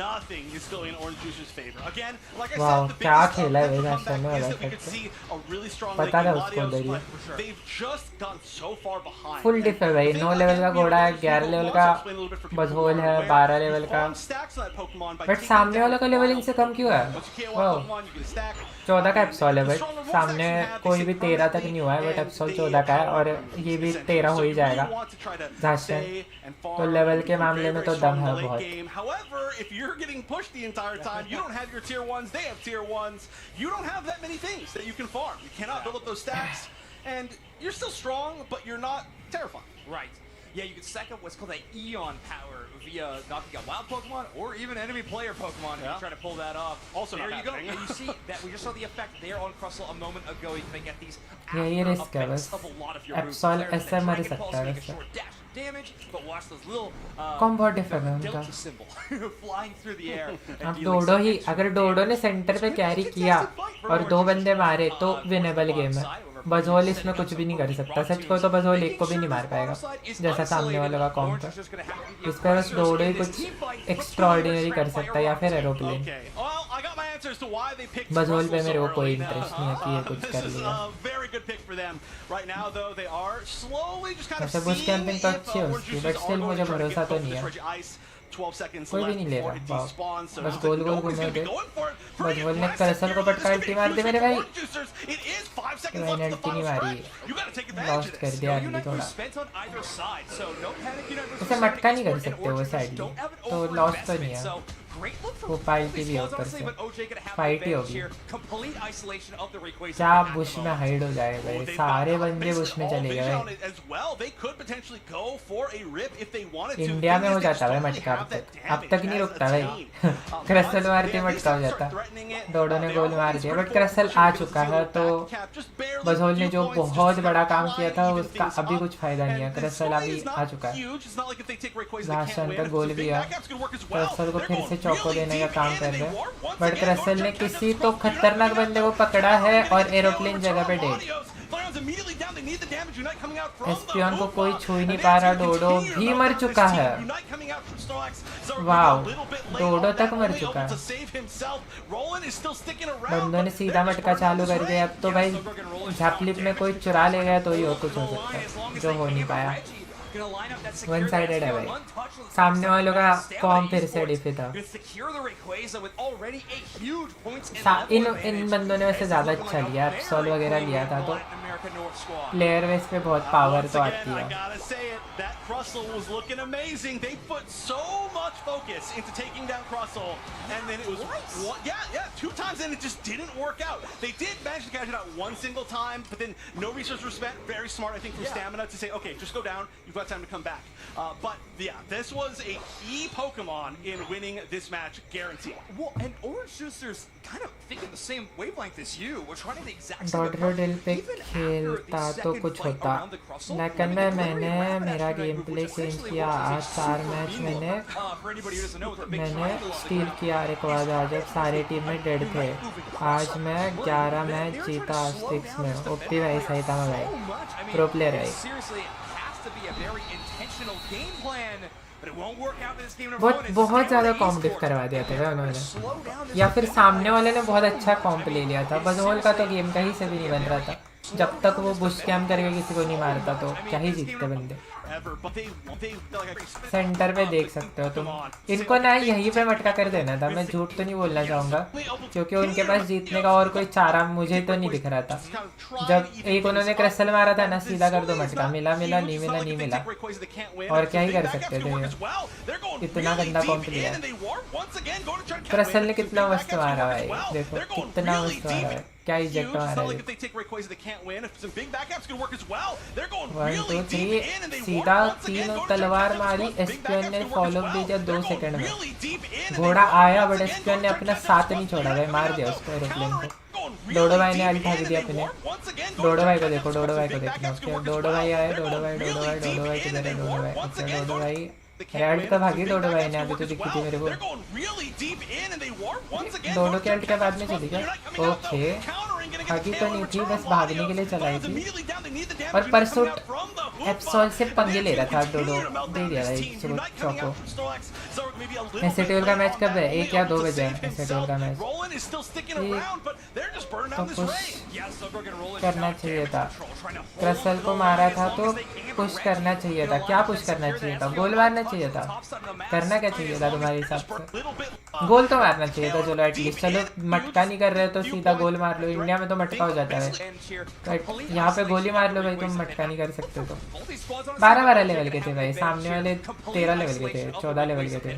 Nothing is going in Orange Juicer's favor. Again, like I said, the biggest comeback is that we could see a really strong late game Latios, but they've just gotten so far behind. Full diff है भाई. 9 level का घोड़ा है, 11 level का बसहोल है, 12 level का. But सामने वाला का लेवल इनसे कम क्यों है? वाह. 14 का एप्सॉल है बट सामने कोई भी 13 तक नहीं हुआ है, बट एप्सॉल 14 का है और ये भी 13 हो ही जाएगा. तो लेवल के मामले में तो दम है बहुत. However, if you're getting pushed the entire time, you don't have your tier 1s, they have tier 1s. You don't have that many things that you can farm. You cannot build up those stacks, and you're still strong, but you're not terrifying. Right. Yeah, you can stack up what's called that Eon power via knocking out wild Pokemon or even enemy player Pokemon if you try to pull that off. Also there not you go. happening. And you see that we just saw the effect there on Crustle a moment ago. You can get these ये risk है बस. एप्सॉल ऐसे मर सकता है वैसे. damage, but watch those little combo differ है उनका. delta symbol flying through the air. अब डोडो ही, अगर डोडो ने सेंटर पे कैरी किया और 2 बंदे मारे तो विनेबल गेम है. बसहोल इसमें कुछ भी नहीं कर सकता. सच को तो बसहोल एक को भी नहीं मार पाएगा जैसा सामने वाले का काउंटर. इस पर बस डोडो ही कुछ एक्स्ट्राऑर्डिनरी कर सकता है या फिर एरोप्लेन. बसहोल पे मेरे को कोई इंटरेस्ट नहीं है कि ये कुछ कर लिया. वैसे बुश कैंपिंग तो अच्छी है उसकी, बट स्टिल मुझे भरोसा तो नहीं है. कोई भी नहीं ले रहा. बस गोल गोल घूमे थे. बसहोल ने क्रसल को पटका अल्टी मार दी मेरे भाई. मैंने अल्टी नहीं मारी, लॉस्ट कर दिया अल्टी थोड़ा. उसे मटका नहीं कर सकते वो साइड में, तो लॉस्ट तो नहीं है. वो फाइट भी ऊपर से फाइट ही होगी. क्या बुश में हाइड हो जाएगा, ये सारे बंदे बुश में चले गए. इंडिया में हो जाता है मटका. अब तक नहीं रुकता भाई. क्रसल मारते मटका हो जाता. डोडो ने गोल मार दिया, बट क्रसल आ चुका है तो बसहोल ने जो बहुत बड़ा काम किया था उसका अभी कुछ फायदा नहीं है. क्रसल अभी आ चुका है. लास्ट का गोल भी है. क्रसल को फिर से चौको देने का काम कर रहे हैं, बट क्रसल ने किसी तो खतरनाक बंदे को पकड़ा है और एरोप्लेन जगह पे डेड. एस्पियन को कोई छू ही नहीं पा रहा. डोडो भी मर चुका है. वाव, डोडो तक मर चुका है. बंदों ने सीधा मटका चालू कर दिया. अब तो भाई झापलिप में कोई चुरा ले गया तो ही हो कुछ हो सकता है, जो हो नहीं पाया. वन साइडेड है भाई. सामने वालों का फॉर्म फिर से डिफी था. इन बंदों ने वैसे ज़्यादा अच्छा लिया. एप्सॉल वगैरह लिया था तो America North squad. Player base पे बहुत पावर तो आती I है. gotta say it, that Crustle was looking amazing. They put so much focus into taking down Crustle, and then it was two times, and it just didn't work out. They did manage to catch it out one single time, but then no resources were spent. Very smart, I think, from Stamina to say, okay, just go down. You've got time to come back. But yeah, this was a key Pokemon in winning this match, guaranteed. Well, and Orange Juicers kind of thinking the same wavelength as you. We're trying the exact same डॉडरोडिल approach. पे Even after खेलता the तो second कुछ fight होता, around the Crustle, लेकिन I mean, मैंने they literally ran मेरा that game move, play which change essentially किया. was a आज 4 super मैच mean मैंने one. For anybody who doesn't know, the big मैंने triangle on the steel ground किया एक बार जब सारे टीम में डेड थे. आज मैं 11 मैच जीता 6 में. ओपी भाई सही था मैं भाई, प्रो प्लेयर है. Seriously, it has to be a very intentional game plan. But it won't work out in this game number बहुत one. It's बहुत ज़्यादा Stamina कॉम्प डिफ Esports. करवा दिया था उन्होंने, Slow down this या फिर game सामने plan. वाले ने बहुत अच्छा कॉम्प ले लिया था. बजोल का तो गेम का ही से भी नहीं बन रहा था. जब तक वो बुश कैम करके किसी को नहीं मारता तो क्या ही जीतते बंदे. सेंटर पे देख सकते हो तुम. इनको ना यहीं पे मटका कर देना था. मैं झूठ तो नहीं बोलना चाहूँगा, क्योंकि उनके पास जीतने का और कोई चारा मुझे तो नहीं दिख रहा था. जब एक उन्होंने क्रसल मारा था ना, सीधा कर दो मटका. मिला मिला नहीं मिला नहीं मिला, और क्या ही कर सकते थे ये. इतना गंदा कॉम्प लिया. क्रसल ने कितना मस्त मारा भाई, देखो कितना मस्त मारा है. क्या इजेक्ट मारा है. 1 2 3 सीधा 3 तलवार मारी. एसपीएन ने फॉलो भी दिया 2 सेकंड में. घोड़ा आया बट एसपीएन ने अपना साथ नहीं छोड़ा भाई, मार दिया उसको एरोप्लेन को. डोडो भाई ने अल्ट दी अपने. डोडो भाई को देखो, डोडो भाई को देखना. डोडो भाई आए, डोडो भाई किधर है. डोडो भाई, अच्छा डोडो भाई रेड का भागी. डोडो भाई ने अभी तो दिखी थी मेरे को. डोडो के अल्ट के बाद में चली गया. ओके, भागी तो नहीं थी, बस भागने के लिए चलाई थी. और परसों एप्सॉल से पंगे ले रहा था डोडो. दे दिया भाई चौको. एसएटीएल का मैच कब है? 1 या 2 बजे है एसएटीएल का मैच. तो पुश करना चाहिए था. क्रसल को मारा था तो पुश करना चाहिए था. क्या पुश करना चाहिए था? गोल मारना चाहिए था. करना क्या चाहिए था तुम्हारे हिसाब से? गोल तो मारना चाहिए था. चलो एटलीस्ट, चलो मटका नहीं कर रहे तो सीधा गोल मार लो. इंडिया में तो मटका हो जाता है, बट यहाँ पे गोली मार लो भाई. तुम मटका नहीं कर सकते. तो 12 लेवल के थे भाई, सामने वाले 13 लेवल के थे, 14 लेवल के थे.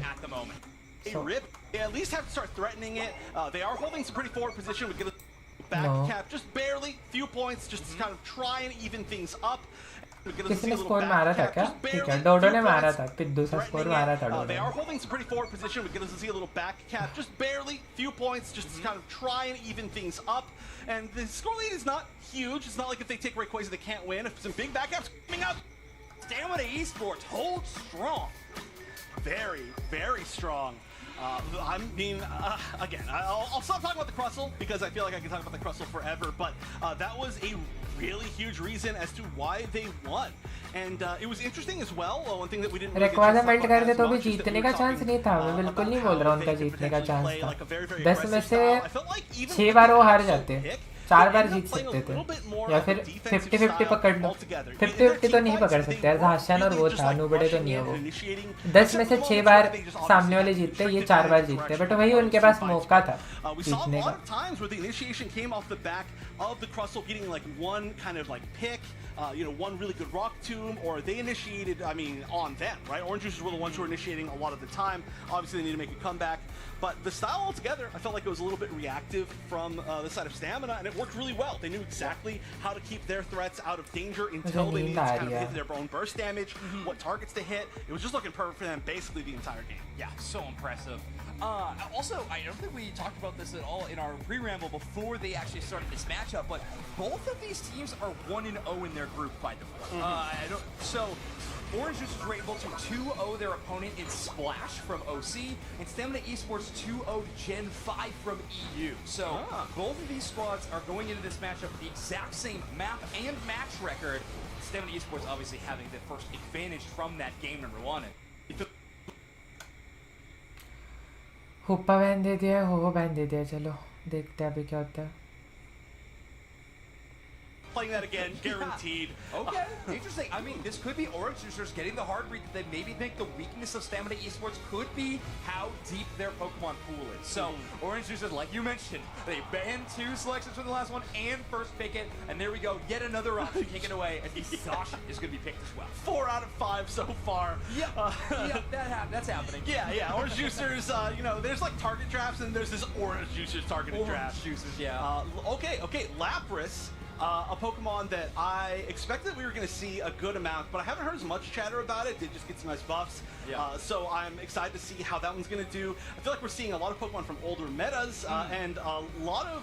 They at least have to start threatening it. They are holding some pretty forward position. We get a back cap, just barely, few points, just to kind of try and even things up. किसी ने score मारा था क्या? ठीक है, डोडो ने मारा था. पिद्दू सा स्कोर मारा था डोडो They are ने. holding some pretty forward position. We get to see a little back cap, just barely, few points, just to kind of try and even things up. And the score lead is not huge. It's not like if they take Rayquaza, they can't win. If some big back caps coming up, Stamina Esports hold strong. Very, very strong. I mean, again, I'll stop talking about the Crustle because I feel like I can talk about the Crustle forever, but that was a really huge reason as to why they won. And it was interesting as well. One thing that we didn't really get Rayquaza to melt talk कर about they as तो भी much is that जीतने we का were chance talking नहीं था. मैं बिल्कुल नहीं बोल रहा उनका they could जीतने का potentially चांस play था. like a very, very 10 में aggressive से style. I felt like even 6 with बार वो the हार Crustle जाते. pick, 4 they bar ended Jeet up playing a सकते little थे, bit more या of फिर a defensive 50-50 style पकड़ लो. altogether. 50-50 तो नहीं पकड़ सकते यार. हाशियान और वो था, नूबड़े तो नहीं है वो. 10 में से 6 बार सामने वाले जीतते, ये 4 बार जीतते. बट वही उनके पास मौका था We saw a जीतने lot का. of times where the initiation came off the back of the Crustle getting like one kind of like pick, one really good rock tomb, or they initiated, I mean, on them, right? Orange Juicers were the ones who were initiating a lot of the time. Obviously, they need to make a comeback. But the style altogether, I felt like it was a little bit reactive from the side of Stamina, and it worked really well. They knew exactly how to keep their threats out of danger until they needed to kind of hit their own burst damage, what targets to hit. It was just looking perfect for them basically the entire game. Yeah, so impressive. Also, I don't think we talked about this at all in our pre-ramble before they actually started this matchup, but both of these teams are 1-0 in their group, by the way. So, Orange Juicers were able to 2-0 their opponent in Splash from OC, and Stamina Esports 2-0 Gen 5 from EU. So, both of these squads are going into this matchup with the exact same map and match record. Stamina Esports obviously having the first advantage from that game number 1. हुप्पा ban दे दिया, हो ban दे दिया. चलो देखते हैं अभी क्या होता है. playing that again, guaranteed. Okay, interesting. I mean, this could be Orange Juicers getting the hard read that they maybe think the weakness of Stamina Esports could be how deep their Pokemon pool is. So, Orange Juicers, like you mentioned, they banned 2 selections from the last one and first pick it, and there we go, yet another option taken away, as Sasha is going to be picked as well. 4 out of 5 so far. Yep, that's happening. Yeah, Orange Juicers, you know, there's like target drafts and there's this Orange Juicers targeted draft. Orange Juicers, yeah. Okay, Lapras, a Pokemon that I expected that we were going to see a good amount, but I haven't heard as much chatter about it. Did just get some nice buffs. Yeah. So I'm excited to see how that one's going to do. I feel like we're seeing a lot of Pokemon from older metas and a lot of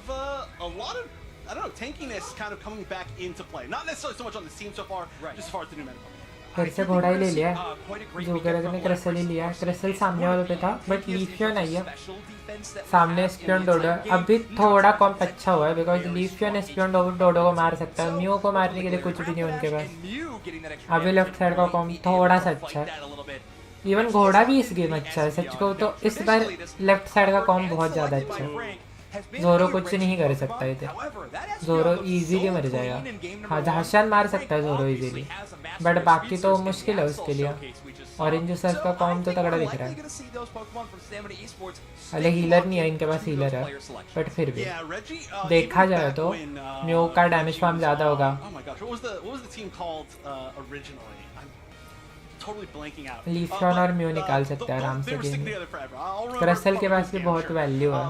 I don't know, tankiness kind of coming back into play. Not necessarily so much on the team so far, just as far as the new meta. फिर से घोड़ा ही ले लिया joker ने क्रसल ही लिया क्रसल सामने वालों पे था बट लीफियन आई है सामने स्पियन डोडो अभी थोड़ा कॉम्प अच्छा हुआ है बिकॉज लीफियन स्पियन डोडो को मार सकता है म्यू को मारने के लिए कुछ भी नहीं उनके पास अभी लेफ्ट साइड का कॉम्प थोड़ा सा अच्छा है इवन घोड़ा भी इस गेम अच्छा है सच को तो इस बार लेफ्ट साइड का कॉम्प बहुत ज़्यादा अच्छा है जोरो कुछ नहीं कर सकता इधर जोरो इजीली मर जाएगा हाँ झाशान मार सकता है जोरो इजीली बट बाकी तो मुश्किल है उसके लिए ऑरेंज जूसर्स का कॉम तो तगड़ा दिख रहा है अरे हीलर नहीं है इनके पास हीलर है बट फिर भी देखा जाए तो म्यू का डैमेज फार्म ज़्यादा होगा लीफियन और म्यू निकाल सकते हैं आराम से गेम क्रसल के पास भी बहुत वैल्यू है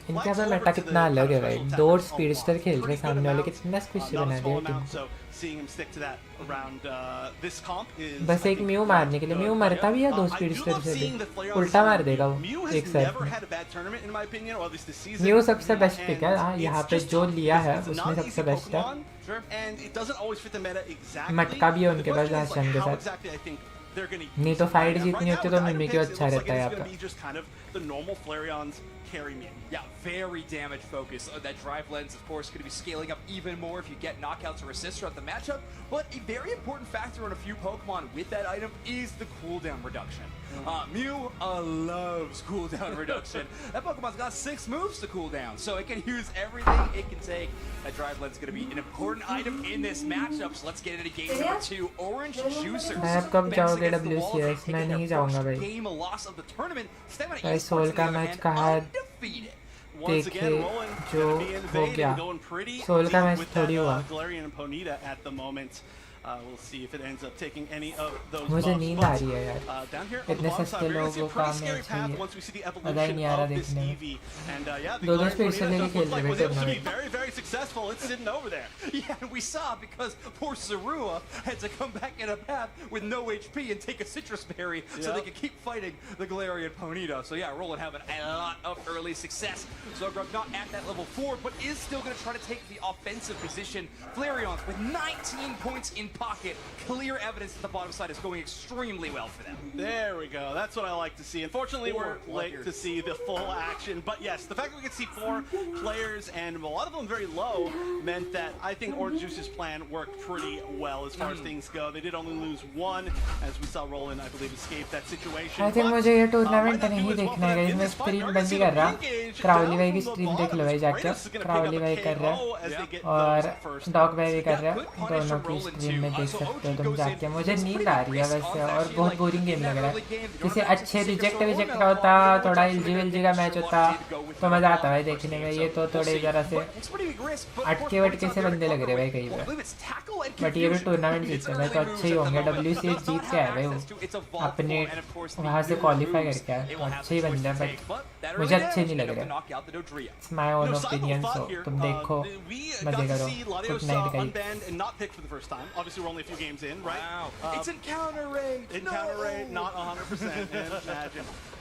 इनके पास मेटा कितना अलग है भाई 2 स्पीडस्टर खेल रहे सामने वाले कितना स्क्विशी बना दिया टीम बस एक म्यू मारने के लिए म्यू मरता भी है 2 स्पीडस्टर से भी उल्टा मार देगा वो एक साथ म्यू सबसे बेस्ट पिक है हाँ यहाँ पे जो लिया है उसमें सबसे बेस्ट है मटका भी है उनके पास झाशान के साथ नहीं तो फाइट जीतनी होती तो मिमिक्यू अच्छा रहता है यहाँ पे Yeah, very damage focused. That drive lens, of course, going to be scaling up even more if you get knockouts or assists throughout the matchup. But a very important factor on a few Pokemon with that item is the cooldown reduction. Mew loves cooldown reduction. That Pokemon's got 6 moves to cooldown, so it can use everything it can take. That drive lens is going to be an important item in this matchup. So let's get into game number 2. Orange Juicers. मैं कब जाओगे WCS मैं नहीं जाऊँगा भाई Game a loss of the tournament. भाई soul का match कहाँ देखे जो हो गया सोल का मैच थोड़ी हुआ मुझे नींद आ रही है यार इतने सस्ते लोगों का मैच है मजा ही नहीं आ रहा देखने में 2 स्पीड से लेके खेल रहे Yeah, we saw because poor Sarua had to come back in a path with no HP and take a citrus berry so they could keep fighting the Galarian Ponyta. So yeah, Roland having a lot of early success. Zogrug not at that level 4, but is still going to try to take the offensive position. Flareon with 19 points in pocket. Clear evidence that the bottom side is going extremely well for them. There we go. That's what I like to see. Unfortunately, we're late to see the full action. But yes, the fact that we could see 4 players and a lot of them very low meant that I think Orange Juice's plan worked pretty well as far as things go. They did only lose 1, as we saw Roland, I believe, escape that situation. I think मुझे ये tournament नहीं देखना है इसमें stream बंद ही कर रहा Crowley भाई की स्ट्रीम देख लो भाई जाके क्राउली भाई कर रहा है और डॉग भाई भी कर रहा है दोनों की स्ट्रीम में देख सकते हो तुम जाके मुझे नींद आ रही है वैसे और बहुत बोरिंग गेम लग रहा है किसी अच्छे रिजेक्ट का होता थोड़ा एलजी का मैच होता तो मज़ा आता भाई देखने में ये तो थोड़े ज़रा से अटके से बंदे लग रहे भाई कहीं पे बट ये भी टूर्नामेंट जीतते भाई तो अच्छे ही होंगे WCS जीत के आए भाई वो अपने वहाँ से क्वालिफाई करके आए तो अच्छे ही बंदे हैं बट मुझे अच्छे नहीं लग रहे माय ओन ओपिनियन सो तुम देखो मजे करो गुड नाइट गाइस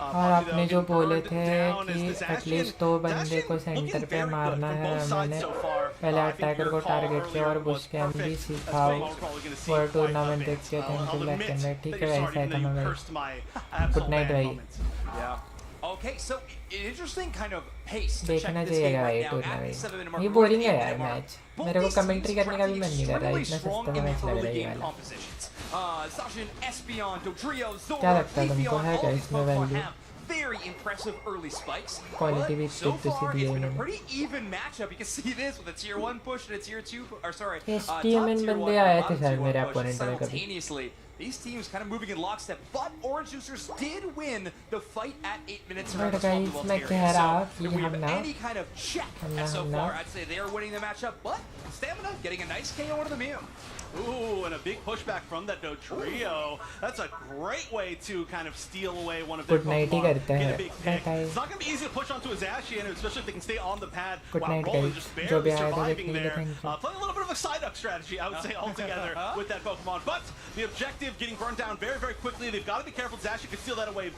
और आपने जो बोले थे कि एटलीस्ट 2 बंदे को सेंटर पे मारना है मैंने पहले अटैकर को टारगेट किया और बुश कैम भी सिखाओ और टूर्नामेंट देख के thank you black and white ठीक है वैसा है था मैं गुड नाइट भाई Okay, so interesting kind of pace. देखना चाहिए भाई टूर्नामेंट ये बोरिंग है यार मैच मेरे को कमेंट्री करने का भी मन नहीं कर रहा इतना सस्ता मैच लग रहा है ये वाला क्या लगता है तुमको है क्या इसमें value very impressive early spikes. Quality भी But so stick to far, CDA it's been a में. pretty even matchup. You can see this with a tier 1 push and a tier 2, or sorry, top STM tier 1 बंदे and आए थे bottom शायद tier 1 मेरे push opponent में कभी. simultaneously. These teams kind of moving in lockstep, but Orange Juicers did win the fight at 8 minutes around the But guys, Swamp मैं Duel कह area. रहा So कि if we have हम ना- any kind of check, and so far I'd say they are winning the matchup, but Stamina getting a nice KO into the Mew. Ooh, and a big pushback from that Do trio. That's a great way to kind of steal away one of their Good night he Pokemon. करते Get हैं. a big Bye pick. bye. It's not going to be easy to push onto his Ashy, and especially if they can stay on the pad Good while night, Roland guys. just जो भी barely आया था surviving देखने के लिए there. thank you. Playing a little bit of a side-up strategy, I would say, altogether with that Pokemon. But the objective getting burned down very, very quickly. They've got to be careful. Zashy could steal that away